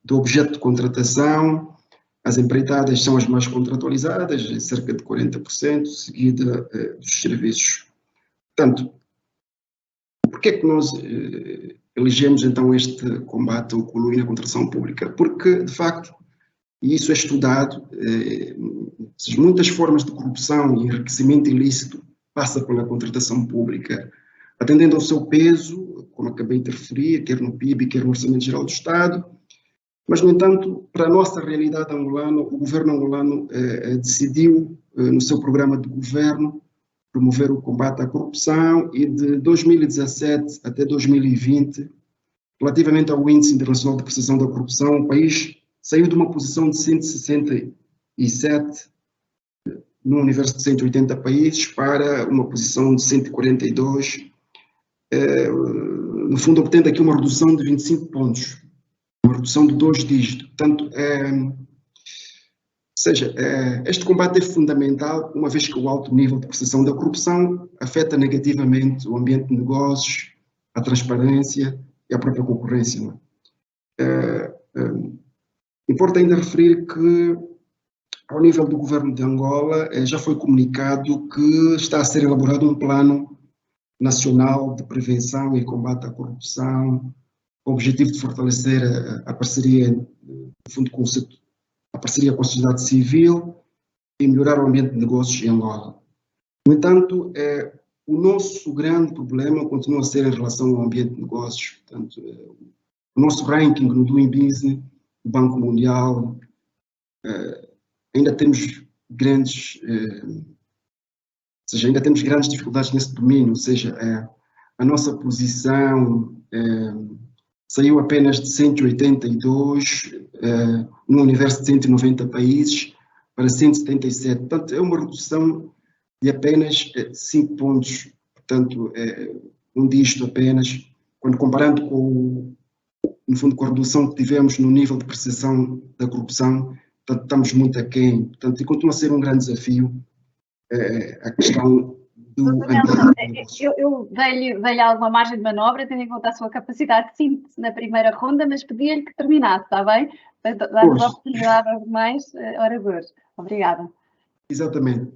do objeto de contratação, as empreitadas são as mais contratualizadas, em cerca de 40%, seguida dos serviços. Portanto, por que é que nós elegemos então este combate ao coluio na contratação pública? Porque, de facto, e isso é estudado, muitas formas de corrupção e enriquecimento ilícito passam pela contratação pública, atendendo ao seu peso, como acabei de referir, quer no PIB, quer no Orçamento Geral do Estado. Mas, no entanto, para a nossa realidade angolana, o governo angolano decidiu, no seu programa de governo, promover o combate à corrupção e de 2017 até 2020, relativamente ao Índice Internacional de Percepção da Corrupção, o país saiu de uma posição de 167 no universo de 180 países para uma posição de 142, no fundo obtendo aqui uma redução de 25 pontos, uma redução de 2 dígitos. Portanto, este combate é fundamental, uma vez que o alto nível de percepção da corrupção afeta negativamente o ambiente de negócios, a transparência e a própria concorrência. Importa ainda referir que, ao nível do governo de Angola, já foi comunicado que está a ser elaborado um plano nacional de prevenção e combate à corrupção, com o objetivo de fortalecer a parceria, no fundo, a parceria com a sociedade civil e melhorar o ambiente de negócios em Angola. No entanto, o nosso grande problema continua a ser em relação ao ambiente de negócios. Portanto, o nosso ranking no Doing Business, do Banco Mundial, ainda temos grandes seja, ainda temos grandes dificuldades nesse domínio, ou seja, a nossa posição saiu apenas de 182 num universo de 190 países para 177. Portanto, é uma redução de apenas 5 pontos. Portanto, um dígito apenas, quando comparando no fundo, com a redução que tivemos no nível de percepção da corrupção, portanto, estamos muito aquém. Portanto, e continua a ser um grande desafio a questão do... Eu dei-lhe alguma margem de manobra, tendo em conta a sua capacidade de síntese na primeira ronda, mas pedi-lhe que terminasse, está bem? Para dar-nos a oportunidade aos demais oradores. Obrigada. Exatamente.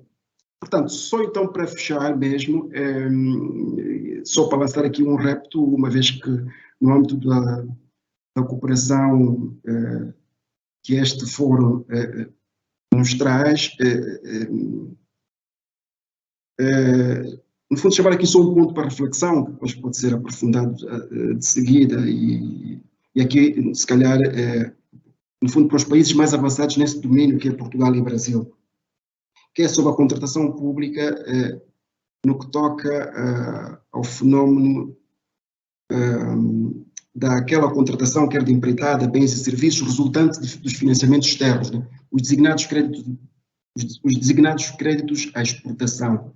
Portanto, só então para fechar mesmo, só para lançar aqui um repto, uma vez que no âmbito da cooperação que este fórum nos traz, no fundo chamar aqui só um ponto para reflexão, que depois pode ser aprofundado de seguida, e aqui se calhar, no fundo para os países mais avançados nesse domínio, que é Portugal e Brasil, que é sobre a contratação pública no que toca ao fenómeno daquela contratação, quer de empreitada, bens e serviços, resultante dos financiamentos externos, né? Os designados créditos à exportação,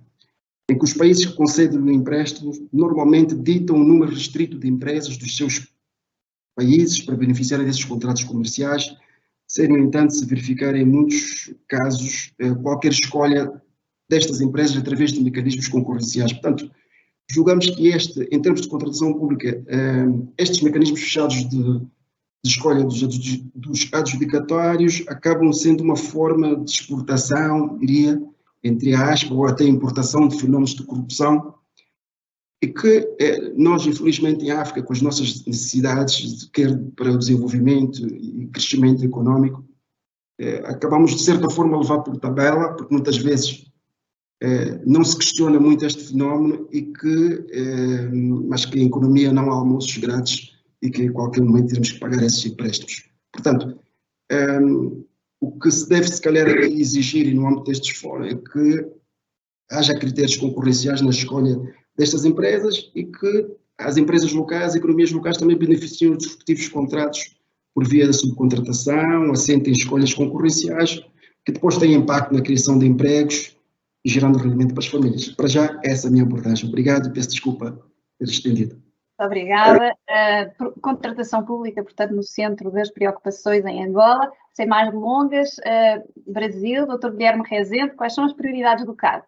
em que os países que concedem o empréstimo normalmente ditam um número restrito de empresas dos seus países para beneficiarem desses contratos comerciais, sem, no entanto, se verificar em muitos casos qualquer escolha destas empresas através de mecanismos concorrenciais. Portanto, julgamos que em termos de contratação pública, estes mecanismos fechados de escolha dos adjudicatórios acabam sendo uma forma de exportação, diria, entre aspas, ou até importação de fenómenos de corrupção, e que nós, infelizmente, em África, com as nossas necessidades, quer para o desenvolvimento e crescimento econômico, acabamos, de certa forma, a levar por tabela, porque muitas vezes não se questiona muito este fenómeno, mas que em economia não há almoços grátis e que em qualquer momento temos que pagar esses empréstimos. Portanto, o que se deve, se calhar, aqui exigir, e no âmbito destes fóruns, é que haja critérios concorrenciais na escolha destas empresas e que as empresas locais, as economias locais também beneficiem dos respectivos contratos por via da subcontratação, assentem escolhas concorrenciais, que depois têm impacto na criação de empregos e gerando rendimento para as famílias. Para já, essa é a minha abordagem. Obrigado e peço desculpa ter estendido. Obrigada. Contratação pública, portanto, no centro das preocupações em Angola. Sem mais delongas, Brasil, Dr. Guilherme Rezende, quais são as prioridades do CAD?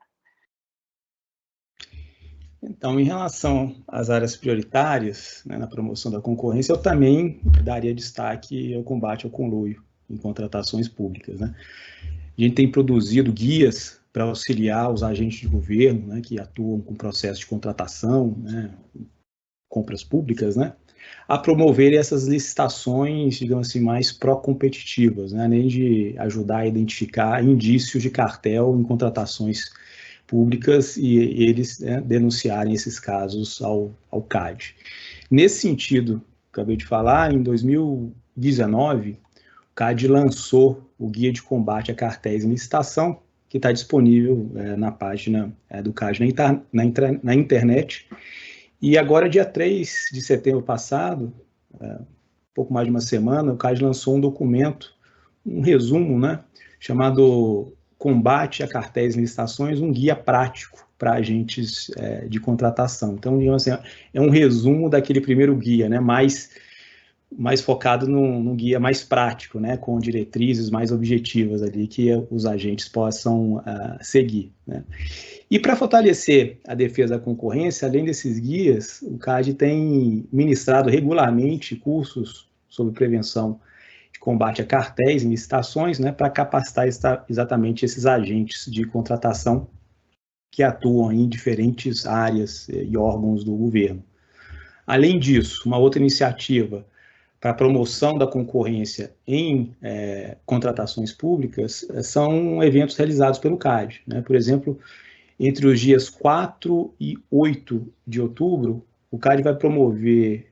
Então, em relação às áreas prioritárias, né, na promoção da concorrência, eu também daria destaque ao combate ao conluio em contratações públicas, né? A gente tem produzido guias para auxiliar os agentes de governo, né, que atuam com processo de contratação, né, compras públicas, né, a promover essas licitações, digamos assim, mais pró-competitivas, né, além de ajudar a identificar indícios de cartel em contratações públicas e eles, né, denunciarem esses casos ao CAD. Nesse sentido, acabei de falar, em 2019, o CAD lançou o Guia de Combate a Cartéis em Licitação, que está disponível na página do CAD na internet. E agora, dia 3 de setembro passado, pouco mais de uma semana, o CAD lançou um documento, um resumo, né, chamado Combate a Cartéis em Licitações, um guia prático para agentes de contratação. Então, digamos assim, é um resumo daquele primeiro guia, né, mais focado num guia mais prático, né, com diretrizes mais objetivas ali que os agentes possam seguir, né. E para fortalecer a defesa da concorrência, além desses guias, o CAD tem ministrado regularmente cursos sobre prevenção de combate a cartéis em licitações, né, para capacitar exatamente esses agentes de contratação que atuam em diferentes áreas e órgãos do governo. Além disso, uma outra iniciativa para a promoção da concorrência em contratações públicas são eventos realizados pelo CAD, né? Por exemplo, entre os dias 4 e 8 de outubro, o CAD vai promover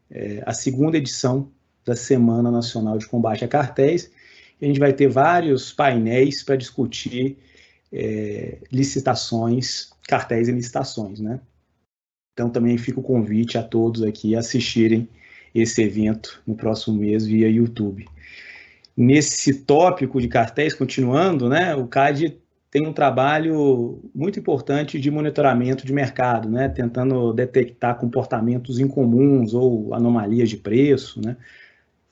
a segunda edição da Semana Nacional de Combate a Cartéis, e a gente vai ter vários painéis para discutir licitações, cartéis e licitações, né? Então também fica o convite a todos aqui a assistirem esse evento no próximo mês via YouTube. Nesse tópico de cartéis, continuando, né, o CAD tem um trabalho muito importante de monitoramento de mercado, né, tentando detectar comportamentos incomuns ou anomalias de preço, né,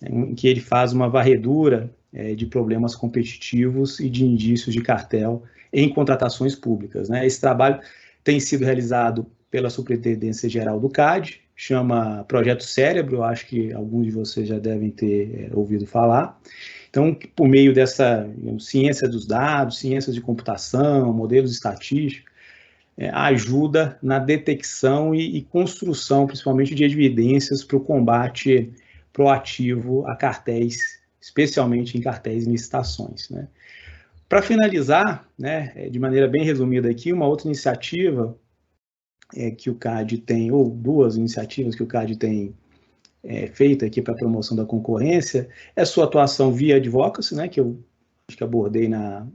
em que ele faz uma varredura de problemas competitivos e de indícios de cartel em contratações públicas, né. Esse trabalho tem sido realizado pela Superintendência Geral do CAD, chama Projeto Cérebro, eu acho que alguns de vocês já devem ter ouvido falar. Então, por meio dessa ciência dos dados, ciências de computação, modelos estatísticos, ajuda na detecção e construção, principalmente de evidências para o combate proativo a cartéis, especialmente em cartéis e licitações, né? Para finalizar, né, de maneira bem resumida aqui, uma outra iniciativa que o CAD tem, ou duas iniciativas que o CAD tem feita aqui para a promoção da concorrência, é sua atuação via advocacy, né, que eu acho que abordei na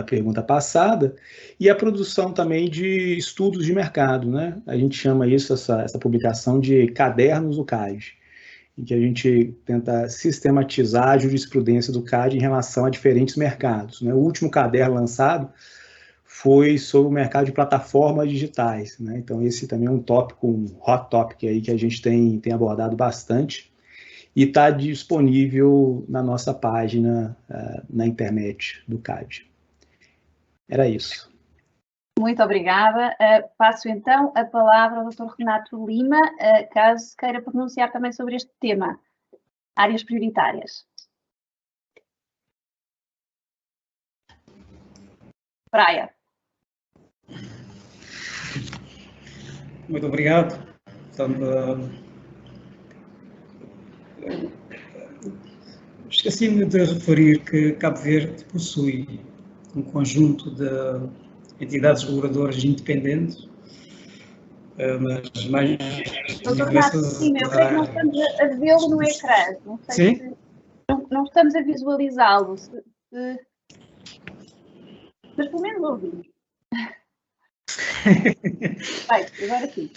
pergunta passada, e a produção também de estudos de mercado, né? A gente chama isso, essa publicação de cadernos do CAD, em que a gente tenta sistematizar a jurisprudência do CAD em relação a diferentes mercados, né? O último caderno lançado foi sobre o mercado de plataformas digitais, né? Então esse também é um tópico, um hot topic aí que a gente tem abordado bastante e está disponível na nossa página na internet do CAD. Era isso. Muito obrigada. Passo então a palavra ao Dr. Renato Lima, caso queira pronunciar também sobre este tema, áreas prioritárias. Praia. Muito obrigado. Portanto, esqueci-me de referir que Cabo Verde possui um conjunto de entidades reguladoras independentes, mas mais diversas... Sim, eu creio que não estamos a vê-lo no ecrã. Não sei se não estamos a visualizá-lo, mas pelo menos ouvimos. Vai, agora sim.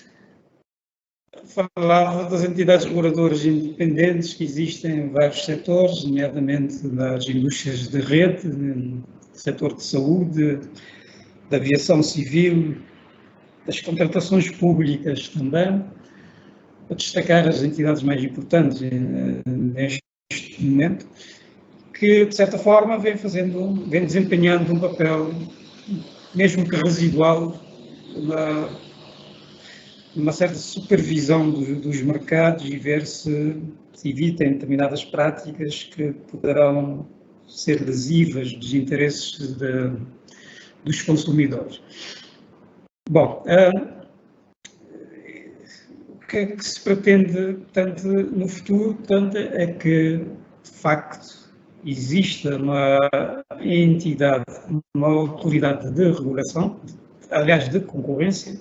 Falava das entidades reguladoras independentes que existem em vários setores, nomeadamente das indústrias de rede, do setor de saúde, da aviação civil, das contratações públicas também. Para destacar as entidades mais importantes neste momento, que de certa forma vem desempenhando um papel, mesmo que residual, uma certa supervisão dos mercados e ver se evitem determinadas práticas que poderão ser lesivas dos interesses dos consumidores. Bom, o que é que se pretende, tanto no futuro, tanto é que, de facto, exista uma entidade, uma autoridade de regulação, aliás, de concorrência,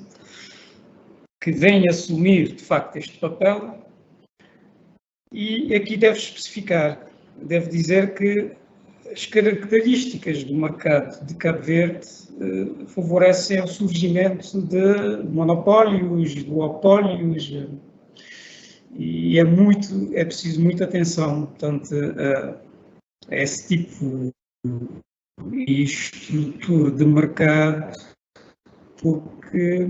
que venha assumir, de facto, este papel, e aqui deve especificar, deve dizer que as características do mercado de Cabo Verde favorecem o surgimento de monopólios, duopólios, e é preciso muita atenção, portanto, a esse tipo de estrutura de mercado, porque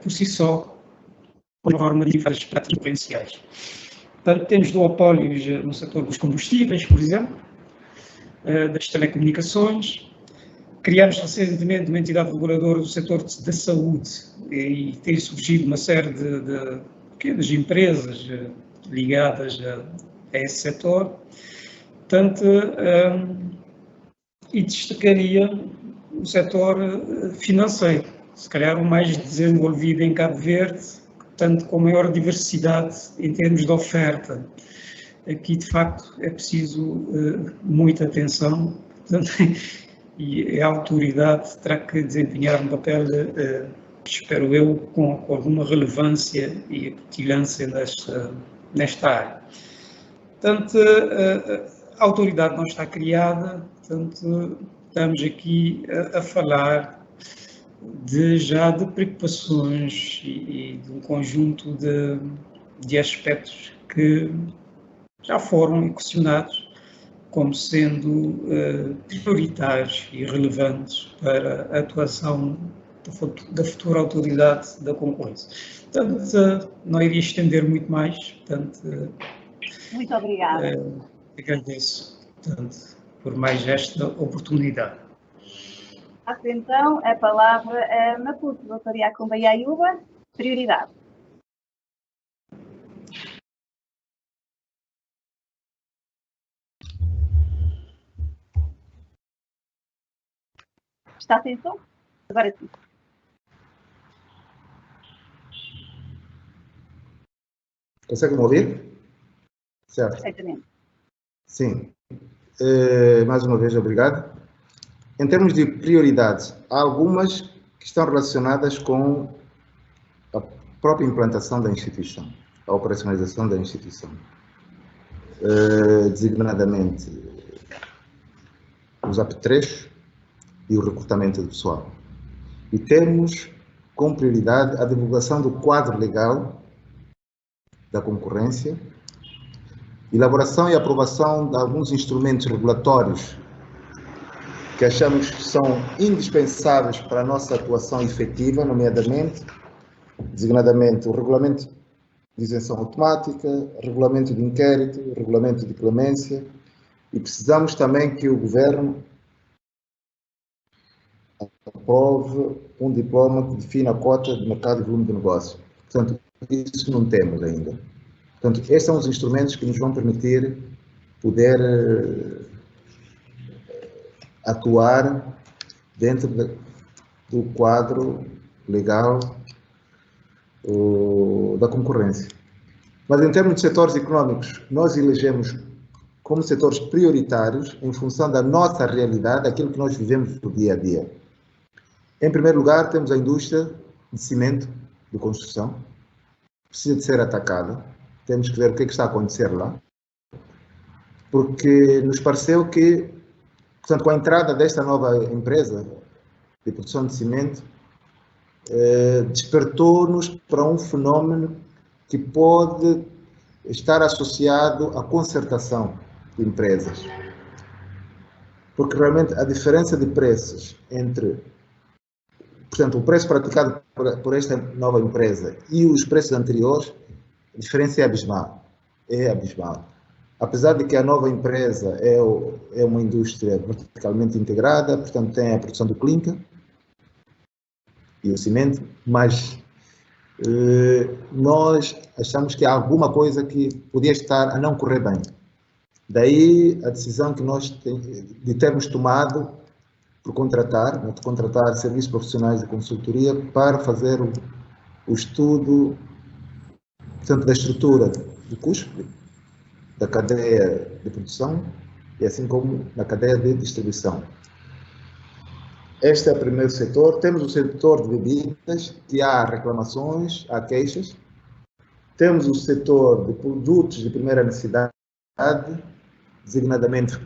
por si só, por norma de várias práticas concorrenciais. Portanto, temos duopólios no setor dos combustíveis, por exemplo, das telecomunicações. Criámos recentemente uma entidade reguladora do setor da saúde e tem surgido uma série de pequenas empresas ligadas a esse setor. Portanto, e destacaria o setor financeiro, se calhar o mais desenvolvido em Cabo Verde, tanto com maior diversidade em termos de oferta. Aqui, de facto, é preciso muita atenção, portanto, e a autoridade terá que desempenhar um papel, espero eu, com alguma relevância e acutilância nesta área. Portanto, a autoridade não está criada, portanto, estamos aqui a falar já de preocupações e de um conjunto de aspectos que já foram questionados como sendo prioritários e relevantes para a atuação da futura autoridade da concorrência. Portanto, não iria estender muito mais, portanto... Muito obrigada. Agradeço, portanto, por mais esta oportunidade. Passo então a palavra a Maputo, doutora Iacomba Iaiuba, prioridade. Está sem som? Agora sim. Consegue me ouvir? Certo. Perfeitamente. Sim. Mais uma vez, obrigado. Em termos de prioridades, há algumas que estão relacionadas com a própria implantação da instituição, a operacionalização da instituição. Designadamente, os apetrechos e o recrutamento do pessoal. E temos como prioridade a divulgação do quadro legal da concorrência, elaboração e aprovação de alguns instrumentos regulatórios que achamos que são indispensáveis para a nossa atuação efetiva, nomeadamente, designadamente, o regulamento de isenção automática, regulamento de inquérito, regulamento de clemência, e precisamos também que o Governo aprove um diploma que defina a cota de mercado e volume de negócio. Portanto, isso não temos ainda. Portanto, estes são os instrumentos que nos vão permitir poder atuar dentro do quadro legal da concorrência. Mas em termos de setores econômicos, nós elegemos como setores prioritários em função da nossa realidade, aquilo que nós vivemos no dia a dia. Em primeiro lugar, temos a indústria de cimento, de construção, precisa de ser atacada. Temos que ver o que está a acontecer lá, porque nos pareceu que, portanto, com a entrada desta nova empresa de produção de cimento, despertou-nos para um fenómeno que pode estar associado à concertação de empresas. Porque realmente a diferença de preços entre, portanto, o preço praticado por esta nova empresa e os preços anteriores, a diferença é abismal. É abismal. Apesar de que a nova empresa é uma indústria verticalmente integrada, portanto tem a produção do clinker e o cimento, mas nós achamos que há alguma coisa que podia estar a não correr bem. Daí a decisão que nós de termos tomado por contratar serviços profissionais de consultoria para fazer o estudo, portanto, da estrutura do custo, da cadeia de produção e assim como na cadeia de distribuição. Este é o primeiro setor. Temos o setor de bebidas, que há reclamações, há queixas. Temos o setor de produtos de primeira necessidade, designadamente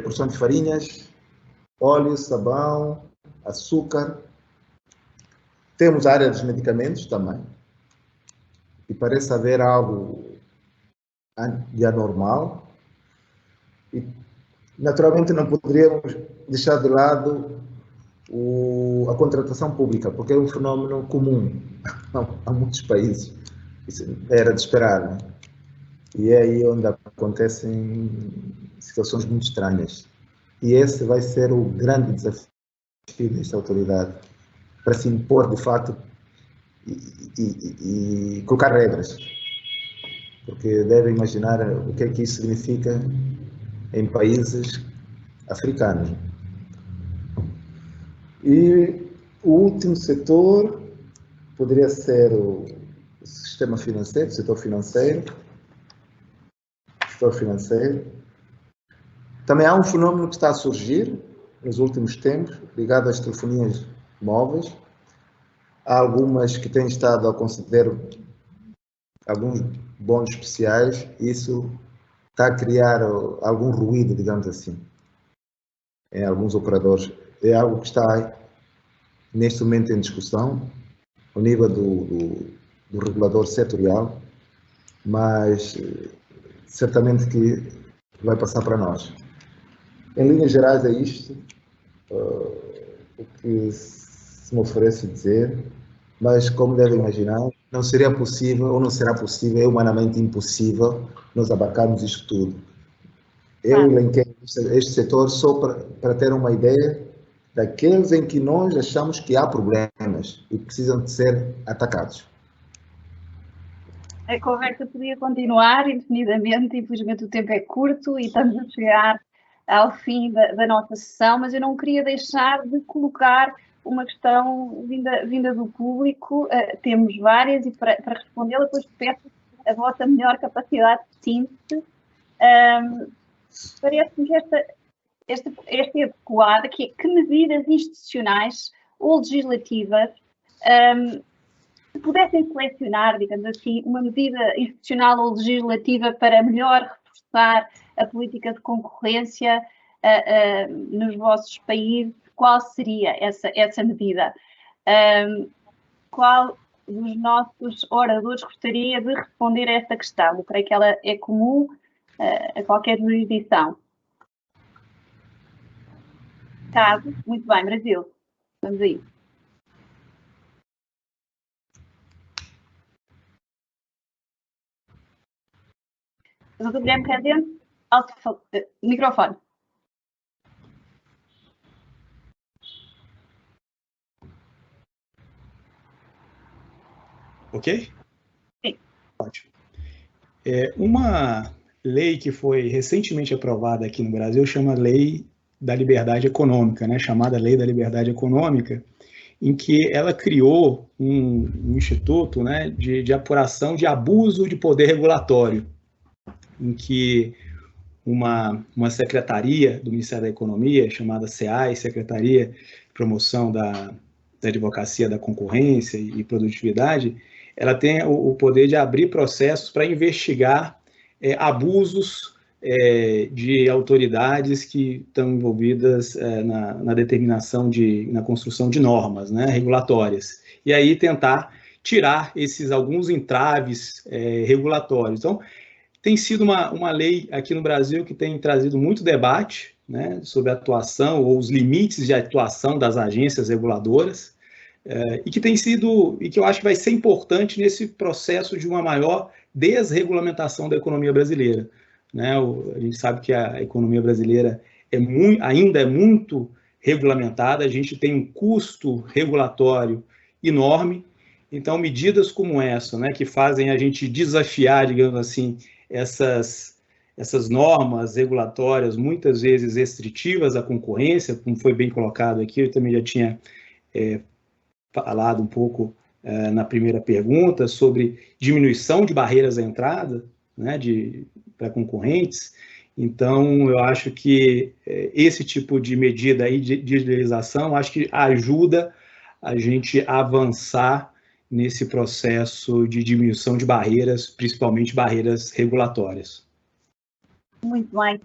produção de farinhas, óleo, sabão, açúcar. Temos a área dos medicamentos também, e parece haver algo de anormal. E, naturalmente, não poderíamos deixar de lado a contratação pública, porque é um fenómeno comum a muitos países. Isso era de esperar, né? E é aí onde acontecem situações muito estranhas. E esse vai ser o grande desafio desta autoridade, para se impor, de fato, e colocar regras. Porque devem imaginar o que é que isso significa em países africanos. E o último setor poderia ser o sistema financeiro, o setor financeiro. Também há um fenómeno que está a surgir nos últimos tempos, ligado às telefonias móveis. Há algumas que têm estado a conceder alguns bónus especiais. Isso está a criar algum ruído, digamos assim, em alguns operadores. É algo que está neste momento em discussão, ao nível do regulador setorial, mas certamente que vai passar para nós. Em linhas gerais é isto o que se me oferece dizer, mas como devem imaginar, não seria possível, ou não será possível, é humanamente impossível nós abarcarmos isto tudo. Eu elenquei este setor só para ter uma ideia daqueles em que nós achamos que há problemas e precisam de ser atacados. A conversa podia continuar indefinidamente, infelizmente o tempo é curto e estamos a chegar ao fim da nossa sessão, mas eu não queria deixar de colocar uma questão vinda do público. Temos várias e para respondê-la depois peço a vossa melhor capacidade de síntese. Parece-me que esta é adequada, que medidas institucionais ou legislativas se pudessem selecionar, digamos assim, uma medida institucional ou legislativa para melhor reforçar a política de concorrência nos vossos países, qual seria essa medida? Qual dos nossos oradores gostaria de responder a esta questão? Eu creio que ela é comum a qualquer jurisdição. Caso, muito bem, Brasil. Vamos aí. Doutor Guilherme Cadente, microfone. Ok? Sim. Ótimo. Uma lei que foi recentemente aprovada aqui no Brasil chama Lei da Liberdade Econômica, né? Chamada Lei da Liberdade Econômica, em que ela criou um instituto, né, de apuração de abuso de poder regulatório, em que uma secretaria do Ministério da Economia, chamada SEAI, Secretaria de Promoção da Advocacia da Concorrência e Produtividade, ela tem o poder de abrir processos para investigar abusos de autoridades que estão envolvidas na determinação na construção de normas, né, regulatórias, e aí tentar tirar alguns entraves regulatórios. Então, tem sido uma lei aqui no Brasil que tem trazido muito debate, né, sobre a atuação ou os limites de atuação das agências reguladoras, e que eu acho que vai ser importante nesse processo de uma maior desregulamentação da economia brasileira, né? A gente sabe que a economia brasileira ainda é muito regulamentada, a gente tem um custo regulatório enorme, então medidas como essa, né, que fazem a gente desafiar, digamos assim, essas normas regulatórias, muitas vezes restritivas à concorrência, como foi bem colocado aqui, eu também já tinha falado um pouco na primeira pergunta sobre diminuição de barreiras à entrada, né, para concorrentes. Então, eu acho que esse tipo de medida aí de legislação, acho que ajuda a gente a avançar nesse processo de diminuição de barreiras, principalmente barreiras regulatórias. Muito bem.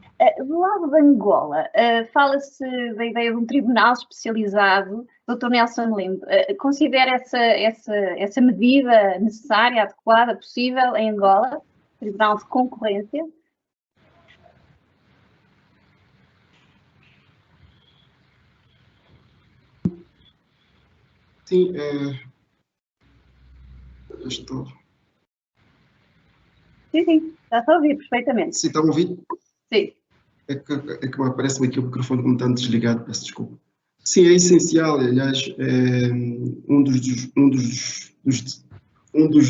Do lado da Angola, fala-se da ideia de um tribunal especializado. Dr. Nelson Lindo, considera essa medida necessária, adequada, possível em Angola? Tribunal de Concorrência? Sim, estou... Sim, está a ouvir perfeitamente. Sim, está a ouvir? Sim. É que parece-me que o microfone como está desligado, peço desculpa. Sim, é essencial, aliás, um dos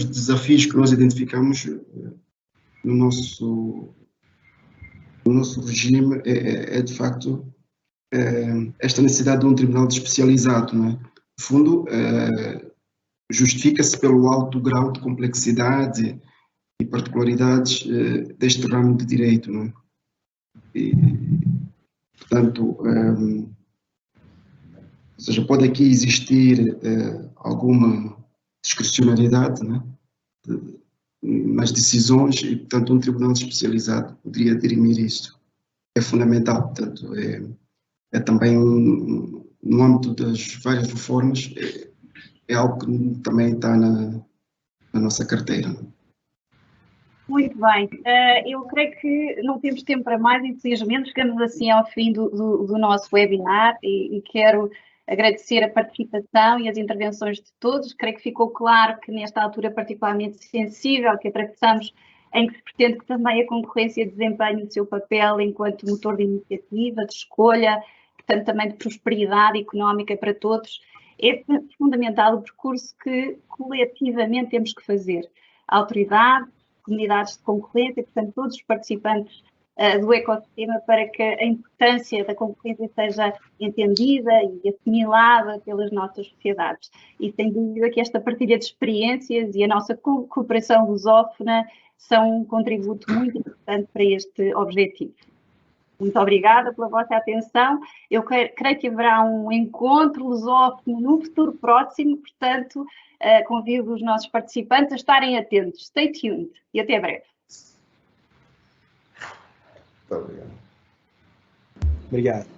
desafios que nós identificamos no nosso regime é de facto esta necessidade de um tribunal especializado, não é? No fundo, justifica-se pelo alto grau de complexidade e particularidades deste ramo de direito, não é? E, portanto, ou seja, pode aqui existir alguma discricionariedade, né, nas decisões e, portanto, um tribunal especializado poderia dirimir isto. É fundamental, portanto, é também no âmbito das várias reformas, é algo que também está na nossa carteira. Muito bem, eu creio que não temos tempo para mais, infelizmente, chegamos assim ao fim do nosso webinar e quero agradecer a participação e as intervenções de todos. Creio que ficou claro que nesta altura particularmente sensível que atravessamos, em que se pretende que também a concorrência desempenhe o seu papel enquanto motor de iniciativa, de escolha, portanto também de prosperidade económica para todos, é fundamental o percurso que coletivamente temos que fazer. A autoridade, comunidades de concorrência, portanto todos os participantes do ecossistema, para que a importância da concorrência seja entendida e assimilada pelas nossas sociedades. E sem dúvida que esta partilha de experiências e a nossa cooperação lusófona são um contributo muito importante para este objetivo. Muito obrigada pela vossa atenção. Eu creio que haverá um encontro lusófono no futuro próximo, portanto, convido os nossos participantes a estarem atentos. Stay tuned e até breve. Muito obrigado. Obrigado.